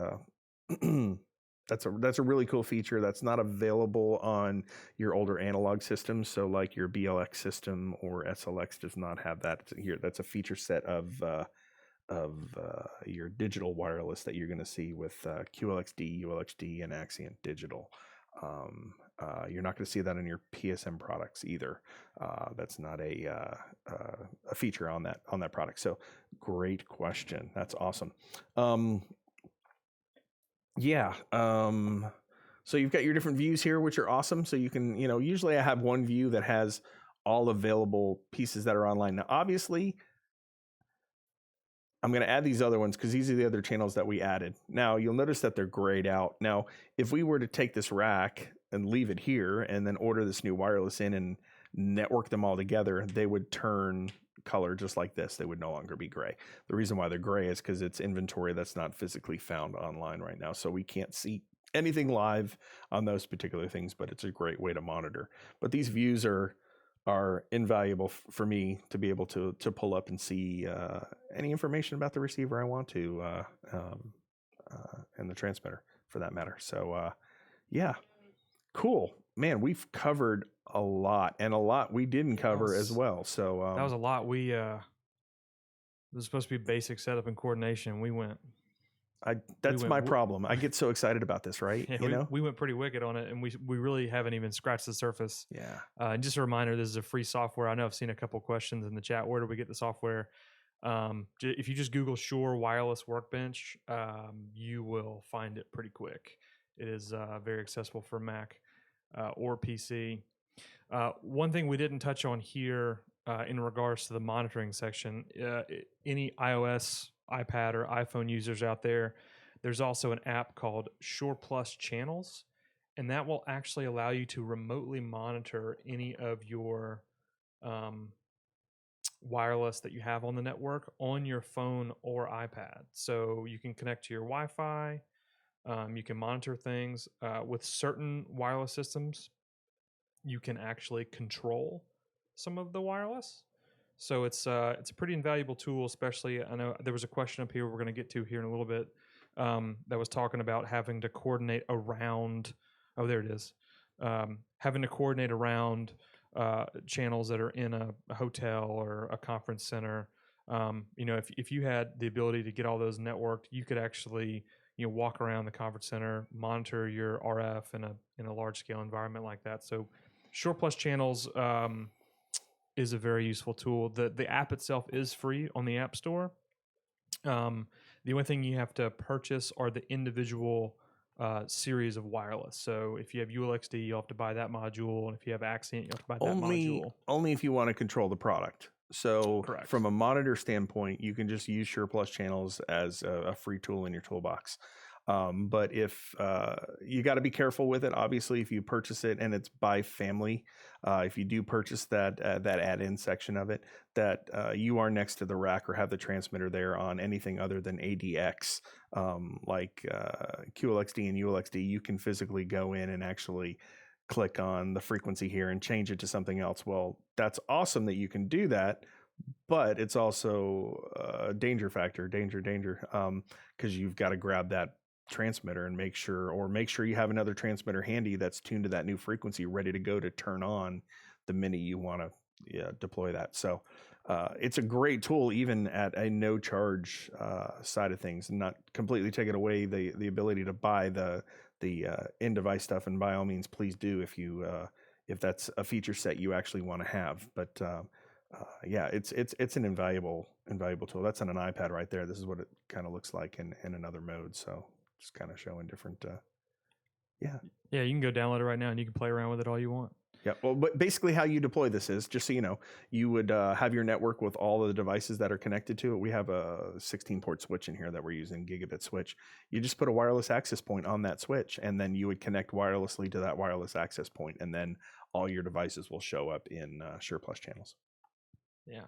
that's a really cool feature that's not available on your older analog systems. So like your BLX system or SLX does not have that here. That's a feature set of your digital wireless that you're going to see with QLXD, ULXD, and Axient Digital. You're not going to see that on your PSM products either. That's not a feature on that product. So great question. That's awesome. Yeah. So you've got your different views here, which are awesome. So you can, usually I have one view that has all available pieces that are online. Now, obviously, I'm going to add these other ones because these are the other channels that we added. Now, you'll notice that they're grayed out. Now, if we were to take this rack and leave it here and then order this new wireless in and network them all together, they would turn color just like this. They would no longer be gray. The reason why they're gray is because it's inventory that's not physically found online right now. So we can't see anything live on those particular things, but it's a great way to monitor. But these views are invaluable for me to be able to pull up and see any information about the receiver I want to, and the transmitter for that matter. So yeah, cool, man. We've covered a lot, and a lot we didn't cover as well. So that was a lot. We this was supposed to be basic setup and coordination. We went. That's my problem. I get so excited about this, right? Yeah, we went pretty wicked on it, and we really haven't even scratched the surface. Yeah. And just a reminder, this is a free software. I know I've seen a couple questions in the chat. Where do we get the software? If you just Google Shure Wireless Workbench, you will find it pretty quick. It is very accessible for Mac or PC. One thing we didn't touch on here in regards to the monitoring section, any iOS, iPad, or iPhone users out there, there's also an app called Shure Plus Channels, and that will actually allow you to remotely monitor any of your wireless that you have on the network on your phone or iPad. So you can connect to your Wi-Fi. You can monitor things with certain wireless systems. You can actually control some of the wireless. So it's a pretty invaluable tool, especially, I know there was a question up here we're going to get to here in a little bit that was talking about having to coordinate around, there it is, having to coordinate around channels that are in a hotel or a conference center. If you had the ability to get all those networked, you could actually walk around the conference center, monitor your RF in a large scale environment like that. So Shure Plus Channels is a very useful tool. The app itself is free on the App Store. The only thing you have to purchase are the individual series of wireless. So if you have ULXD, you'll have to buy that module, and if you have Axient, you'll have to buy that module. Only if you want to control the product. So correct. From a monitor standpoint, you can just use Shure Plus Channels as a free tool in your toolbox. But if you got to be careful with it, obviously, if you purchase it and it's by family, if you do purchase that add-in section of it, that you are next to the rack or have the transmitter there on anything other than ADX, like QLXD and ULXD, you can physically go in and actually click on the frequency here and change it to something else. Well, that's awesome that you can do that. But it's also a danger factor, danger, because you've got to grab that transmitter and make sure you have another transmitter handy that's tuned to that new frequency, ready to go to turn on the minute you want to deploy that. So it's a great tool even at a no charge side of things, and not completely taking away the ability to buy the in device stuff. And by all means, please do if that's a feature set you actually want to have. But yeah, it's an invaluable tool. That's on an iPad right there. This is what it kind of looks like in another mode. So just kind of showing different. Yeah, you can go download it right now and you can play around with it all you want. Yeah, well, but basically how you deploy this is, just so you know, you would have your network with all of the devices that are connected to it. We have a 16-port switch in here that we're using, gigabit switch. You just put a wireless access point on that switch, and then you would connect wirelessly to that wireless access point, and then all your devices will show up in Shure Plus channels. Yeah.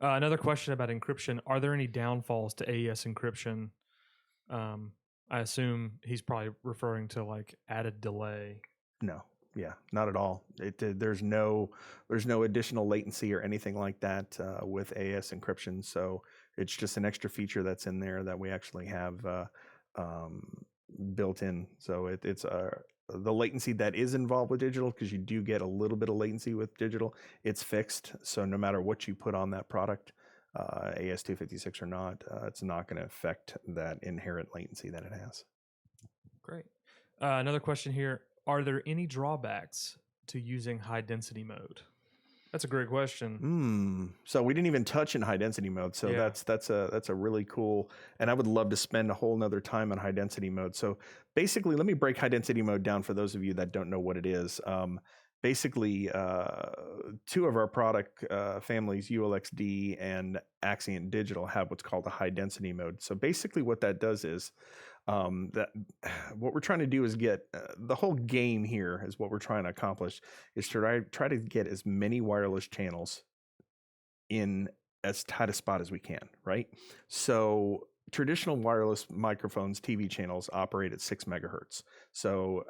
Another question about encryption. Are there any downfalls to AES encryption? I assume he's probably referring to like added delay. No. Yeah, not at all. There's no additional latency or anything like that with AES encryption. So it's just an extra feature that's in there that we actually have built in. So it's the latency that is involved with digital, because you do get a little bit of latency with digital. It's fixed. So no matter what you put on that product, AES-256 or not, it's not going to affect that inherent latency that it has. Great. Another question here. Are there any drawbacks to using high density mode? That's a great question. So we didn't even touch in high density mode. So Yeah. that's a really cool, and I would love to spend a whole nother time on high density mode. So basically, let me break high density mode down for those of you that don't know what it is. Basically, two of our product families, ULXD and Axient Digital, have what's called a high density mode. So basically what that does is, that what we're trying to do is get the whole game here is what we're trying to accomplish is to try to get as many wireless channels in as tight a spot as we can, right? So traditional wireless microphones, TV channels operate at 6 megahertz. So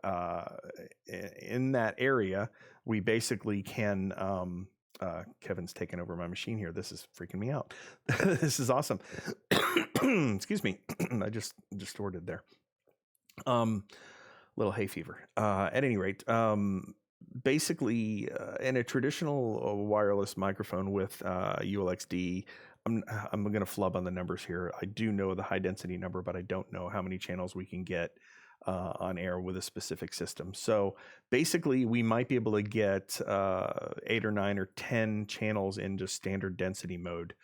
in that area, we basically can, Kevin's taking over my machine here. This is freaking me out. This is awesome. Excuse me. I just distorted there. Little hay fever. At any rate, basically in a traditional wireless microphone with ULXD, I'm going to flub on the numbers here. I do know the high density number, but I don't know how many channels we can get on air with a specific system. So basically, we might be able to get 8 or 9 or 10 channels in just standard density mode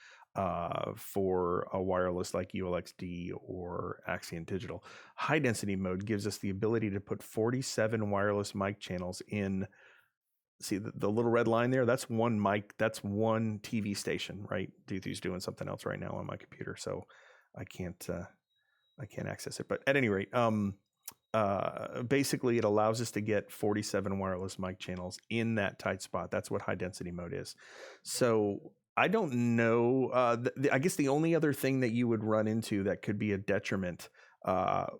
for a wireless like ULXD or Axient Digital. High density mode gives us the ability to put 47 wireless mic channels in. See the little red line there? That's one mic. That's one TV station, right? Duthu's doing something else right now on my computer, so I can't access it. But at any rate, basically it allows us to get 47 wireless mic channels in that tight spot. That's what high density mode is. So I don't know. I guess the only other thing that you would run into that could be a detriment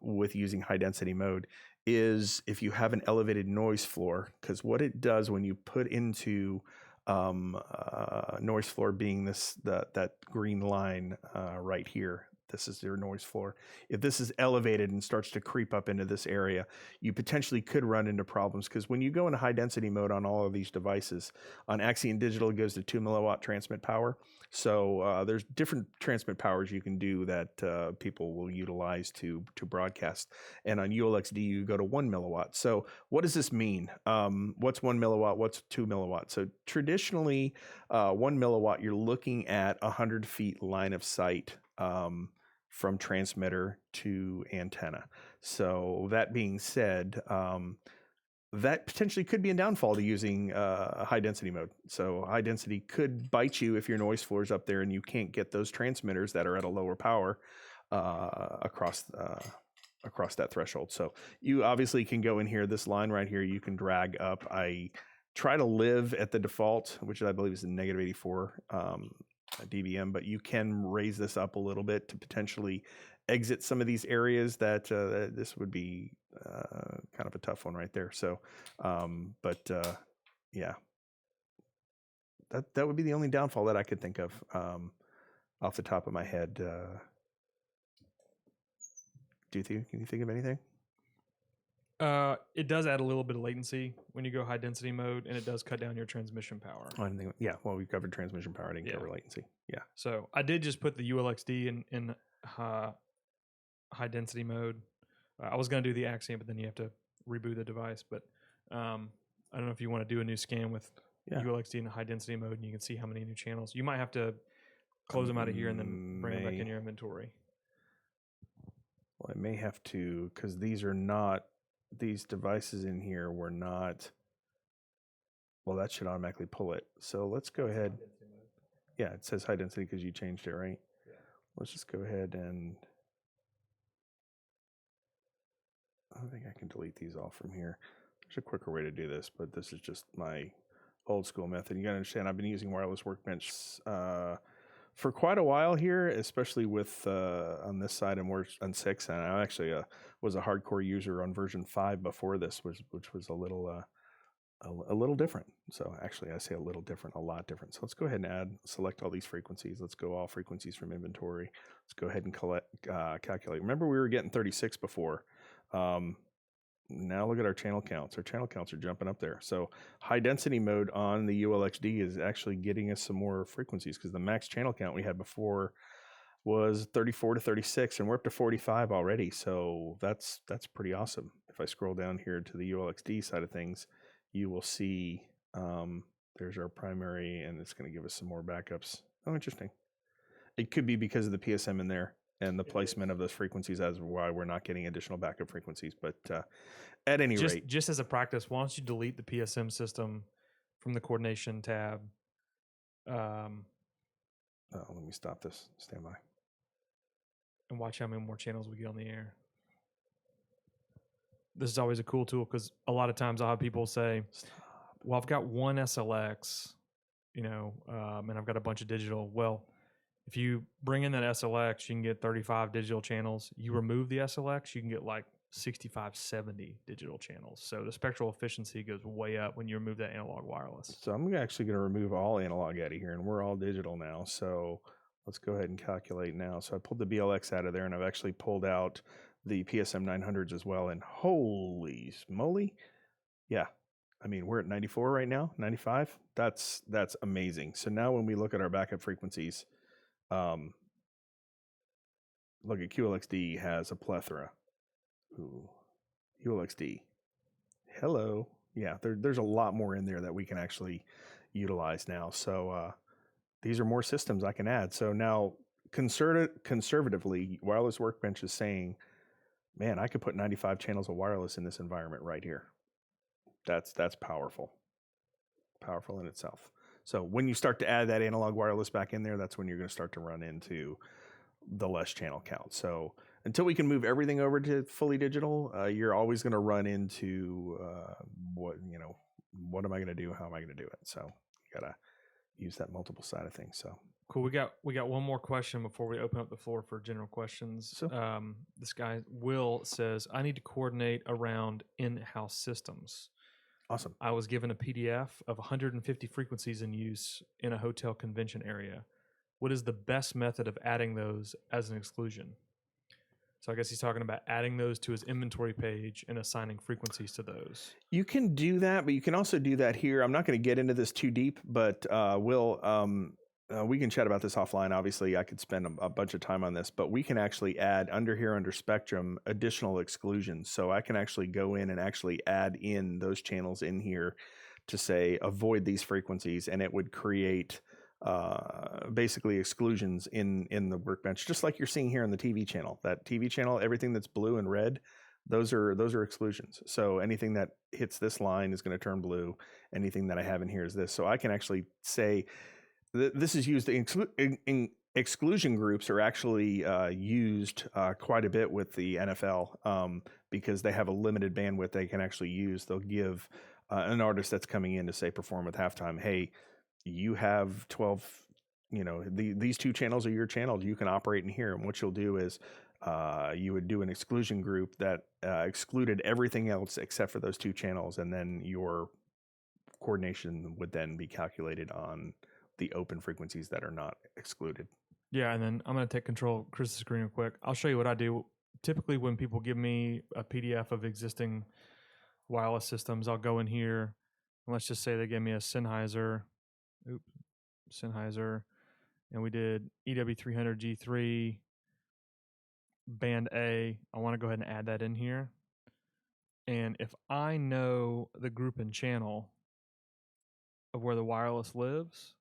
with using high density mode is if you have an elevated noise floor, because what it does when you put into noise floor being that green line right here. This is your noise floor. If this is elevated and starts to creep up into this area, you potentially could run into problems, because when you go into high density mode on all of these devices, on Axient Digital it goes to 2 milliwatt transmit power. So there's different transmit powers you can do that people will utilize to broadcast. And on ULXD you go to 1 milliwatt. So what does this mean? What's 1 milliwatt? What's 2 milliwatt? So traditionally 1 milliwatt, you're looking at 100 feet line of sight from transmitter to antenna. So that being said, that potentially could be a downfall to using high density mode. So high density could bite you if your noise floor is up there and you can't get those transmitters that are at a lower power across that threshold. So you obviously can go in here, this line right here, you can drag up. I try to live at the default, which I believe is a negative 84 dBm, but you can raise this up a little bit to potentially exit some of these areas that this would be kind of a tough one right there. So, yeah, that would be the only downfall that I could think of off the top of my head. Duthu, can you think of anything? It does add a little bit of latency when you go high density mode, and it does cut down your transmission power. I didn't think, yeah, well, we covered transmission power. I didn't cover latency. Yeah. So I did just put the ULXD in high density mode. I was going to do the Axiom, but then you have to reboot the device. But I don't know if you want to do a new scan with ULXD in high density mode, and you can see how many new channels. You might have to close them out of here and then bring them back in your inventory. Well, I may have to, because these devices in here were not, well, that should automatically pull it. So let's go ahead. Yeah, it says high density because you changed it, right? Yeah. Let's just go ahead and, I don't think I can delete these all from here. There's a quicker way to do this, but this is just my old school method. You gotta understand, I've been using Wireless Workbench for quite a while here, especially with on this side and we're on 6, and I actually was a hardcore user on version 5 before this, which was a little different. So actually, I say a little different, a lot different. So let's go ahead and select all these frequencies. Let's go all frequencies from inventory. Let's go ahead and calculate. Remember, we were getting 36 before. Now look at our channel counts. Our channel counts are jumping up there. So high density mode on the ULXD is actually getting us some more frequencies, because the max channel count we had before was 34 to 36, and we're up to 45 already. So that's pretty awesome. If I scroll down here to the ULXD side of things, you will see there's our primary, and it's going to give us some more backups. Oh, interesting. It could be because of the PSM in there and the placement of those frequencies as why we're not getting additional backup frequencies. But at any rate, just as a practice, why don't you delete the PSM system from the coordination tab? Let me stop this. Stand by. And watch how many more channels we get on the air. This is always a cool tool, because a lot of times I'll have people say, well, I've got one SLX, and I've got a bunch of digital. Well, if you bring in that SLX, you can get 35 digital channels. You remove the SLX, you can get like 65, 70 digital channels. So the spectral efficiency goes way up when you remove that analog wireless. So I'm actually going to remove all analog out of here, and we're all digital now. So let's go ahead and calculate now. So I pulled the BLX out of there, and I've actually pulled out the PSM 900s as well. And holy moly, yeah. I mean, we're at 94 right now, 95. That's amazing. So now when we look at our backup frequencies, look at QLXD has a plethora. Ooh, ULXD. Hello. Yeah, there's a lot more in there that we can actually utilize now. So these are more systems I can add. So now conservatively, Wireless Workbench is saying, man, I could put 95 channels of wireless in this environment right here. That's powerful. Powerful in itself. So when you start to add that analog wireless back in there, that's when you're going to start to run into the less channel count. So until we can move everything over to fully digital, you're always going to run into what am I going to do? How am I going to do it? So you got to use that multiple side of things. So cool. We got one more question before we open up the floor for general questions. So, this guy Will says, I need to coordinate around in-house systems. Awesome. I was given a PDF of 150 frequencies in use in a hotel convention area. What is the best method of adding those as an exclusion? So I guess he's talking about adding those to his inventory page and assigning frequencies to those. You can do that, but you can also do that here. I'm not going to get into this too deep, but we can chat about this offline. Obviously, I could spend a bunch of time on this, but we can actually add under Spectrum additional exclusions. So I can actually go in and actually add in those channels in here to say avoid these frequencies, and it would create basically exclusions in the Workbench, just like you're seeing here on the TV channel. That TV channel, everything that's blue and red, those are exclusions. So anything that hits this line is going to turn blue. Anything that I have in here is this. So I can actually say this is used. Exclusion groups are actually used quite a bit with the NFL because they have a limited bandwidth they can actually use. They'll give an artist that's coming in to say perform with halftime, hey, you have 12, these two channels are your channels. You can operate in here. And what you'll do is you would do an exclusion group that excluded everything else except for those two channels. And then your coordination would then be calculated on the open frequencies that are not excluded. Yeah, and then I'm going to take control of Chris's screen real quick. I'll show you what I do typically when people give me a PDF of existing wireless systems, I'll go in here and let's just say they gave me a Sennheiser, and we did EW300 G3 band A. I want to go ahead and add that in here. And if I know the group and channel of where the wireless lives,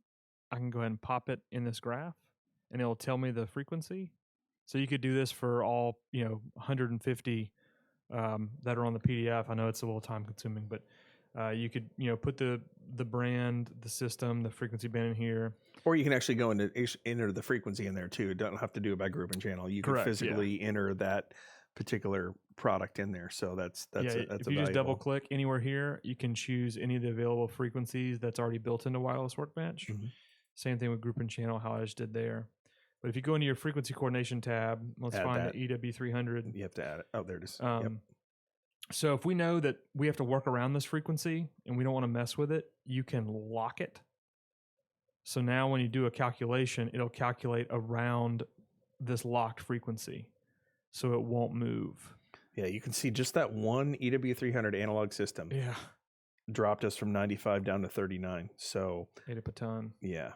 I can go ahead and pop it in this graph and it'll tell me the frequency. So you could do this for all, 150 that are on the PDF. I know it's a little time consuming, but you could, put the brand, the system, the frequency band in here. Or you can actually go and enter the frequency in there too. You don't have to do it by group and channel. You can physically enter that particular product in there. So that's if you just double click anywhere here, you can choose any of the available frequencies that's already built into Wireless Workbench. Mm-hmm. Same thing with group and channel, how I just did there. But if you go into your frequency coordination tab, let's find the EW300. You have to add it. Oh, there it is. So if we know that we have to work around this frequency and we don't want to mess with it, you can lock it. So now when you do a calculation, it'll calculate around this locked frequency. So it won't move. Yeah, you can see just that one EW300 analog system. Yeah. Dropped us from 95 down to 39. So ate up a ton. Yeah.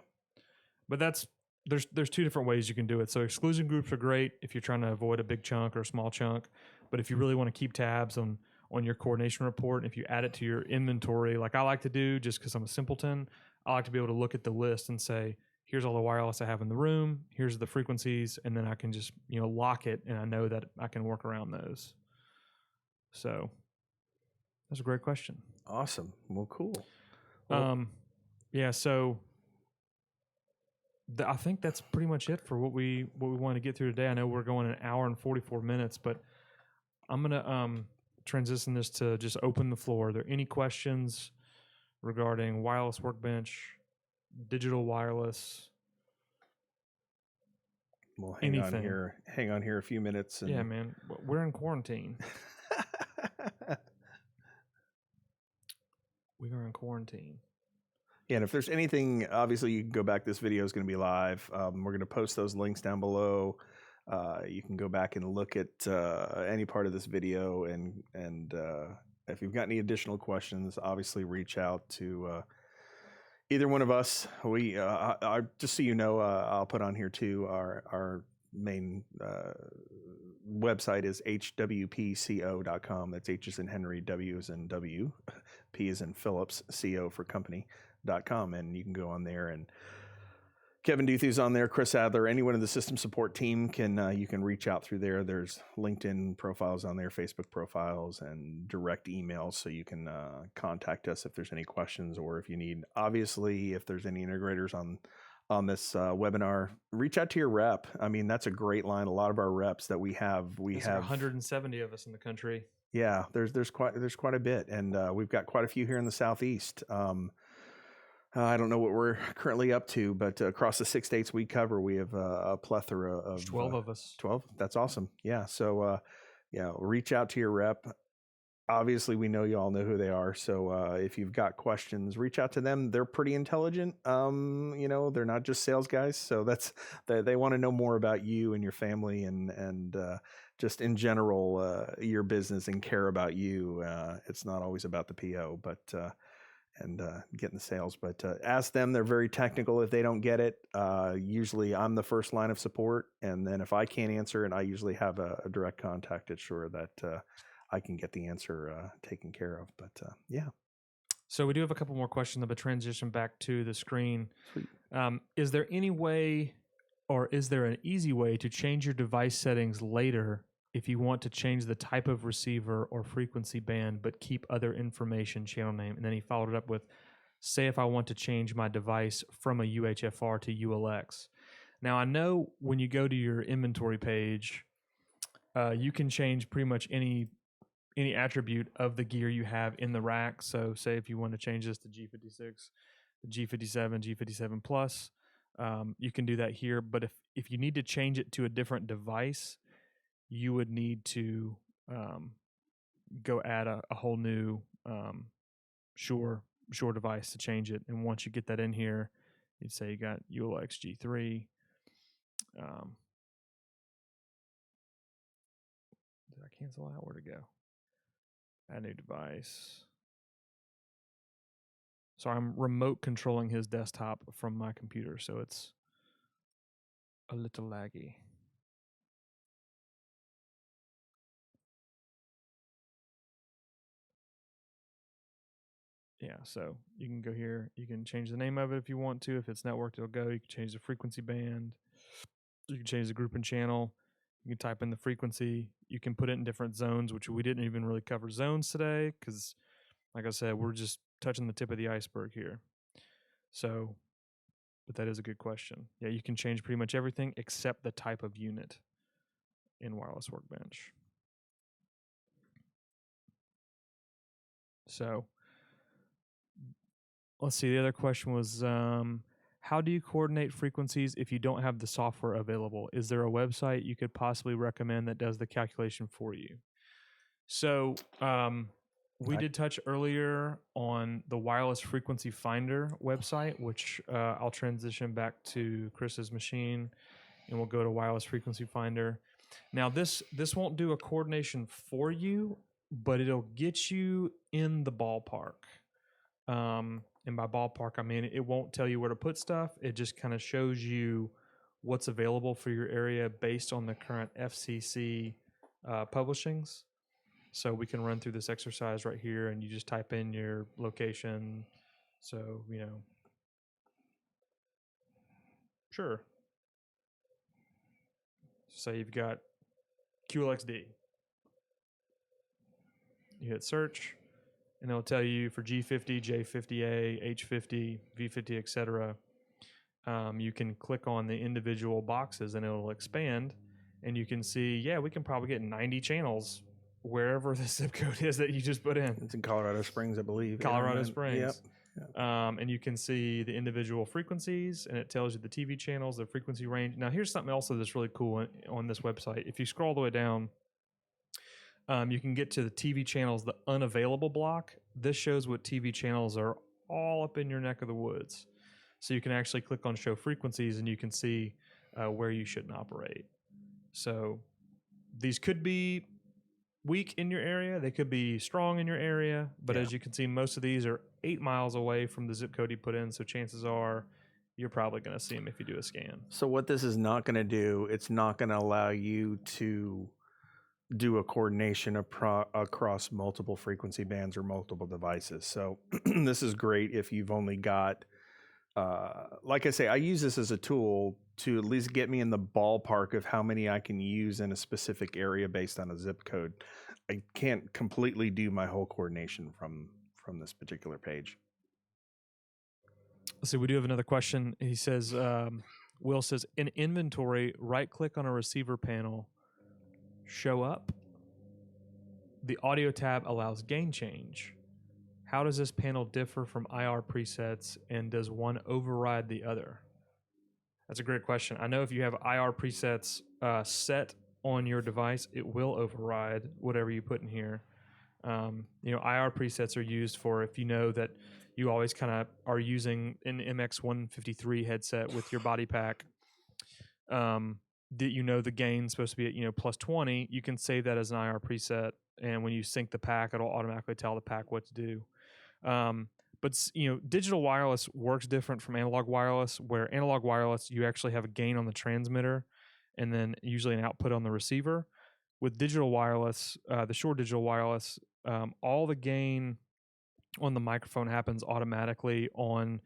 But there's two different ways you can do it. So exclusion groups are great if you're trying to avoid a big chunk or a small chunk. But if you really want to keep tabs on your coordination report, if you add it to your inventory, like I like to do, just because I'm a simpleton, I like to be able to look at the list and say, here's all the wireless I have in the room, here's the frequencies, and then I can just, lock it, and I know that I can work around those. So that's a great question. Awesome. Well, cool. Well, yeah, so I think that's pretty much it for what we want to get through today. I know we're going an hour and 44 minutes, but I'm going to transition this to just open the floor. Are there any questions regarding Wireless Workbench, digital wireless? Well, hang on here a few minutes. Yeah, man. We're in quarantine. We are in quarantine. Yeah, and if there's anything, obviously you can go back. This video is going to be live. We're going to post those links down below. You can go back and look at any part of this video, and if you've got any additional questions, obviously reach out to either one of us. We just so you know, I'll put on here too. Our main website is HWPco.com. That's H as in Henry, W as in W, P as in Phillips, CO for company.com, and you can go on there, and Kevin Duthy's on there, Chris Adler, anyone in the system support team you can reach out through there. There's LinkedIn profiles on there, Facebook profiles, and direct emails, so you can contact us if there's any questions, or if you need, obviously, if there's any integrators on this webinar, reach out to your rep. I mean, that's a great line. A lot of our reps that we have 170 of us in the country. Yeah, there's quite a bit, and we've got quite a few here in the Southeast. I don't know what we're currently up to, but across the 6 states we cover, we have a plethora of 12 of us. 12. That's awesome. Yeah. So, reach out to your rep. Obviously, we know you all know who they are. So if you've got questions, reach out to them. They're pretty intelligent. They're not just sales guys. So they want to know more about you and your family and just in general, your business, and care about you. It's not always about the PO, but and getting the sales. But ask them. They're very technical. If they don't get it, usually I'm the first line of support. And then if I can't answer it, I usually have a direct contact at Shure that I can get the answer taken care of. But yeah. So we do have a couple more questions. I'm going to transition back to the screen. Sweet. Is there any way, or is there an easy way to change your device settings later if you want to change the type of receiver or frequency band, but keep other information, channel name? And then he followed it up with, say if I want to change my device from a UHFR to ULX. Now I know when you go to your inventory page, you can change pretty much any attribute of the gear you have in the rack. So say if you want to change this to G56, G57, G57 Plus, you can do that here. But if you need to change it to a different device, you would need to go add a whole new Shure device to change it. And once you get that in here, you'd say you got ULX G3. cancel out? Where'd it go? Add new device. So I'm remote controlling his desktop from my computer, so it's a little laggy. Yeah, so you can go here. You can change the name of it if you want to. If it's networked, it'll go. You can change the frequency band. You can change the group and channel. You can type in the frequency. You can put it in different zones, which we didn't even really cover zones today because, like I said, we're just touching the tip of the iceberg here. So, but that is a good question. Yeah, you can change pretty much everything except the type of unit in Wireless Workbench. So, let's see. The other question was, how do you coordinate frequencies if you don't have the software available? Is there a website you could possibly recommend that does the calculation for you? So, we did touch earlier on the Wireless Frequency Finder website, which I'll transition back to Chris's machine, and we'll go to Wireless Frequency Finder. Now, this won't do a coordination for you, but it'll get you in the ballpark. And by ballpark, I mean it won't tell you where to put stuff. It just kind of shows you what's available for your area based on the current FCC publishings. So we can run through this exercise right here, and you just type in your location. So, sure. Say you've got QLXD. You hit search, and it'll tell you for G50, J50A, H50, V50, etc. You can click on the individual boxes, and it'll expand, and you can see, yeah, we can probably get 90 channels wherever the zip code is that you just put in. It's in Colorado Springs, I believe. Colorado Springs. Yep. And you can see the individual frequencies, and it tells you the TV channels, the frequency range. Now, here's something else that's really cool on this website. If you scroll all the way down, you can get to the TV channels, the unavailable block. This shows what TV channels are all up in your neck of the woods. So you can actually click on show frequencies, and you can see where you shouldn't operate. So these could be weak in your area. They could be strong in your area. But as you can see, most of these are 8 miles away from the zip code you put in. So chances are you're probably going to see them if you do a scan. So what this is not going to do, it's not going to allow you to do a coordination across multiple frequency bands or multiple devices. So this is great if you've only got, like I say, I use this as a tool to at least get me in the ballpark of how many I can use in a specific area based on a zip code. I can't completely do my whole coordination from this particular page. So we do have another question. He says, Will says, in inventory, right click on a receiver panel, show up. The audio tab allows gain change. How does this panel differ from IR presets, and does one override the other? That's a great question. I know if you have IR presets set on your device, it will override whatever you put in here. IR presets are used for if you know that you always kind of are using an MX153 headset with your body pack. That the gain's supposed to be at plus 20. You can save that as an IR preset, and when you sync the pack, it'll automatically tell the pack what to do. But digital wireless works different from analog wireless, where analog wireless, you actually have a gain on the transmitter and then usually an output on the receiver. With digital wireless, the Shure digital wireless, all the gain on the microphone happens automatically. On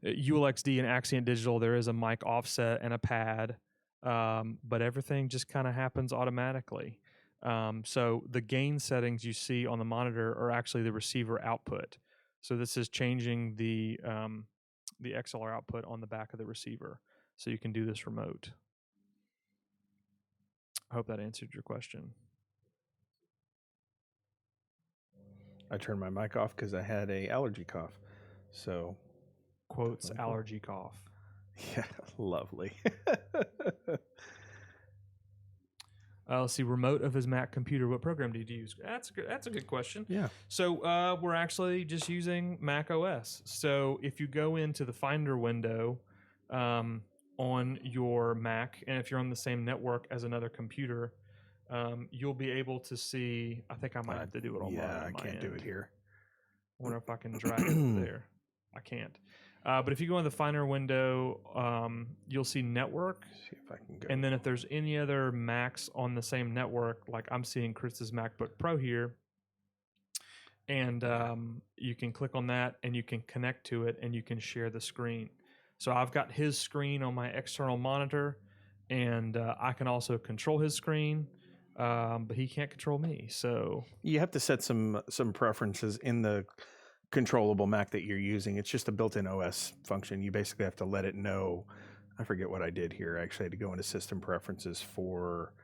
ULXD and Axient Digital, there is a mic offset and a pad, but everything just kind of happens automatically. So the gain settings you see on the monitor are actually the receiver output. So this is changing the XLR output on the back of the receiver. So you can do this remote. I hope that answered your question. I turned my mic off because I had an allergy cough. So, quotes allergy cough. Yeah, lovely. Let's see, remote of his Mac computer. What program did you use? That's a good question. Yeah. So we're actually just using Mac OS. So if you go into the Finder window on your Mac, and if you're on the same network as another computer, you'll be able to see. I think I might have to do it on Yeah, my I can't do it here. I wonder if I can drag it over there. I can't. But if you go in the Finder window, you'll see network. See if I can go. And then if there's any other Macs on the same network, like I'm seeing Chris's MacBook Pro here, and you can click on that and you can connect to it and you can share the screen. So I've got his screen on my external monitor, and I can also control his screen, but he can't control me. So You have to set some preferences in the controllable Mac that you're using. It's just a built-in OS function. You basically have to let it know. I forget what I did here. I actually had to go into system preferences for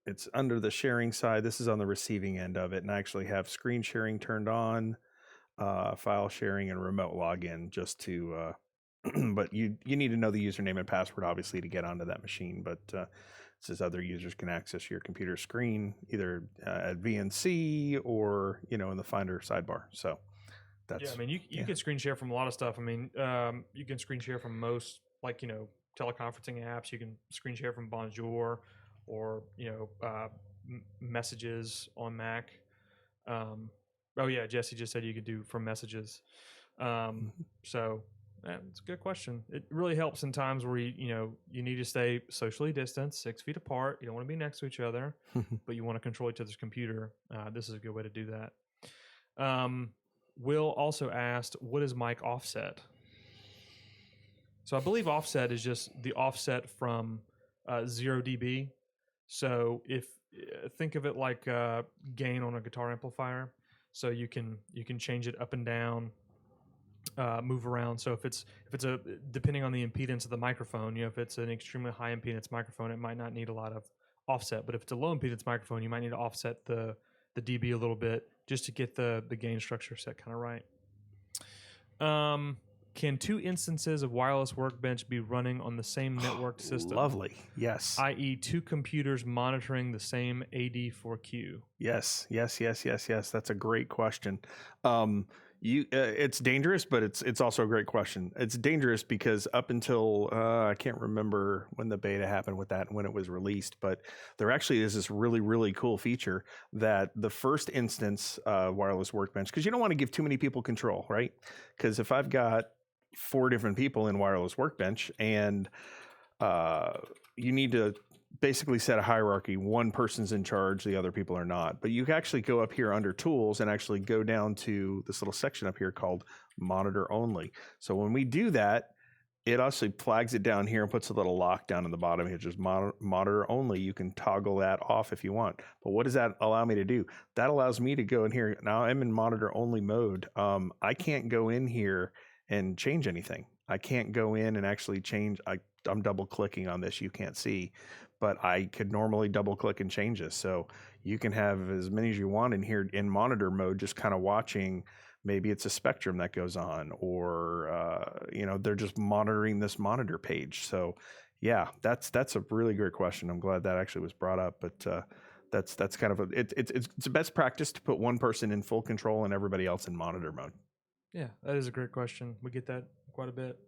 it's under the sharing side. This is on the receiving end of it, and I actually have screen sharing turned on, file sharing, and remote login just to but you need to know the username and password obviously to get onto that machine. But it says other users can access your computer screen either at VNC or in the Finder sidebar. So that's yeah, I mean you can screen share from a lot of stuff. I mean you can screen share from most teleconferencing apps. You can screen share from Bonjour or messages on Mac. Oh yeah, Jesse just said you could do from messages. So that's a good question. It really helps in times where you need to stay socially distanced, 6 feet apart. You don't want to be next to each other, but you want to control each other's computer. This is a good way to do that. Will also asked, what is mic offset? So I believe offset is just the offset from 0 dB. So if think of it like gain on a guitar amplifier. So you can change it up and down, move around. So if it's a depending on the impedance of the microphone, if it's an extremely high impedance microphone, it might not need a lot of offset. But if it's a low impedance microphone, you might need to offset the dB a little bit just to get the gain structure set kind of right. Can 2 instances of Wireless Workbench be running on the same networked system? Lovely. Yes. I.e., 2 computers monitoring the same AD4Q. Yes. That's a great question. It's dangerous, but it's also a great question. It's dangerous because up until I can't remember when the beta happened with that and when it was released, but there actually is this really, really cool feature that the first instance Wireless Workbench, because you don't want to give too many people control, right? Because if I've got 4 different people in Wireless Workbench and you need to basically set a hierarchy. One person's in charge, the other people are not. But you can actually go up here under tools and actually go down to this little section up here called monitor only. So when we do that, it also flags it down here and puts a little lock down in the bottom here, just monitor only. You can toggle that off if you want. But what does that allow me to do? That allows me to go in here. Now I'm in monitor only mode. I can't go in here and change anything. I can't go in and actually change. I'm double clicking on this. You can't see, but I could normally double click and change this. So you can have as many as you want in here in monitor mode, just kind of watching. Maybe it's a spectrum that goes on, or they're just monitoring this monitor page. So yeah, that's a really great question. I'm glad that actually was brought up, but that's kind of it's a best practice to put one person in full control and everybody else in monitor mode. Yeah, that is a great question. We get that quite a bit.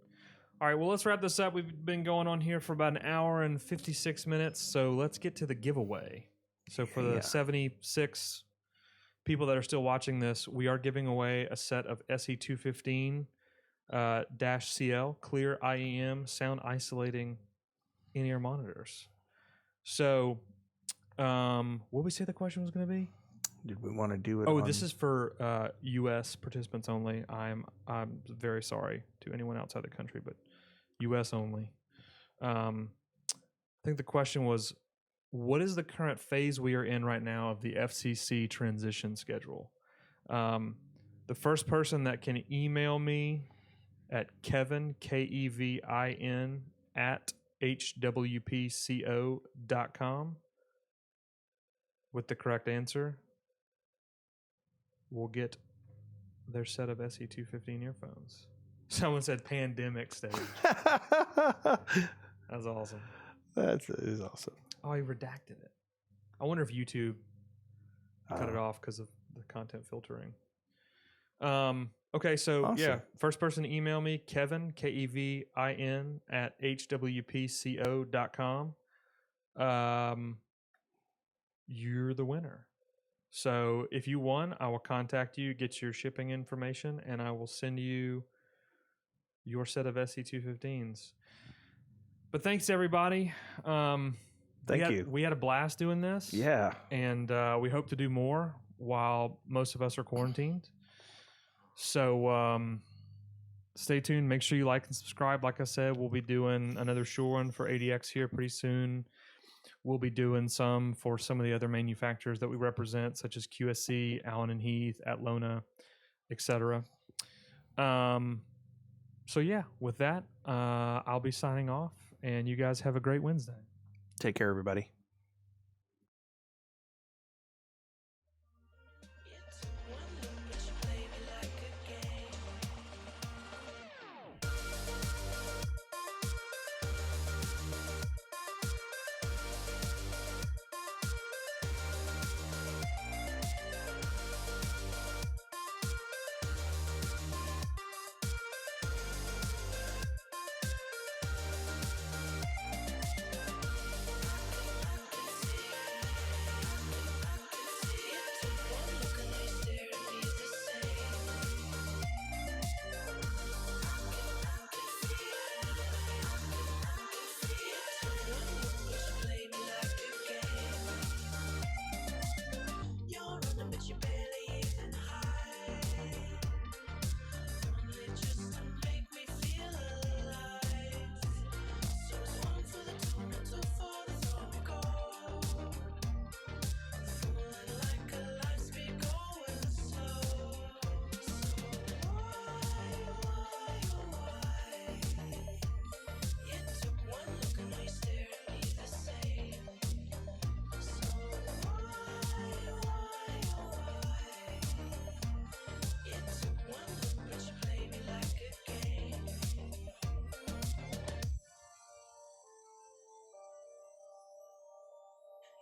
All right, well, let's wrap this up. We've been going on here for about an hour and 56 minutes, so let's get to the giveaway. So for the 76 people that are still watching this, we are giving away a set of SE215 -CL clear IEM sound isolating in-ear monitors. So what did we say the question was going to be? Did we want to do it? Oh, this is for U.S. participants only. I'm very sorry to anyone outside the country, but U.S. only. I think the question was, what is the current phase we are in right now of the FCC transition schedule? The first person that can email me at Kevin, Kevin, at HWPco.com with the correct answer will get their set of SE215 earphones. Someone said pandemic stage. That's awesome. That is awesome. Oh, he redacted it. I wonder if YouTube cut it off because of the content filtering. Okay, so awesome. Yeah, first person to email me, Kevin, Kevin, at HWPco.com. you're the winner. So if you won, I will contact you, get your shipping information, and I will send you your set of SC215s. But thanks, everybody. Thank you. We had a blast doing this. Yeah. And we hope to do more while most of us are quarantined. So stay tuned. Make sure you like and subscribe. Like I said, we'll be doing another Shure one for ADX here pretty soon. We'll be doing some for some of the other manufacturers that we represent, such as QSC, Allen and Heath, Atlona, etc. So yeah, with that, I'll be signing off, and you guys have a great Wednesday. Take care, everybody.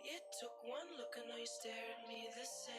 It took one look and now you stare at me the same.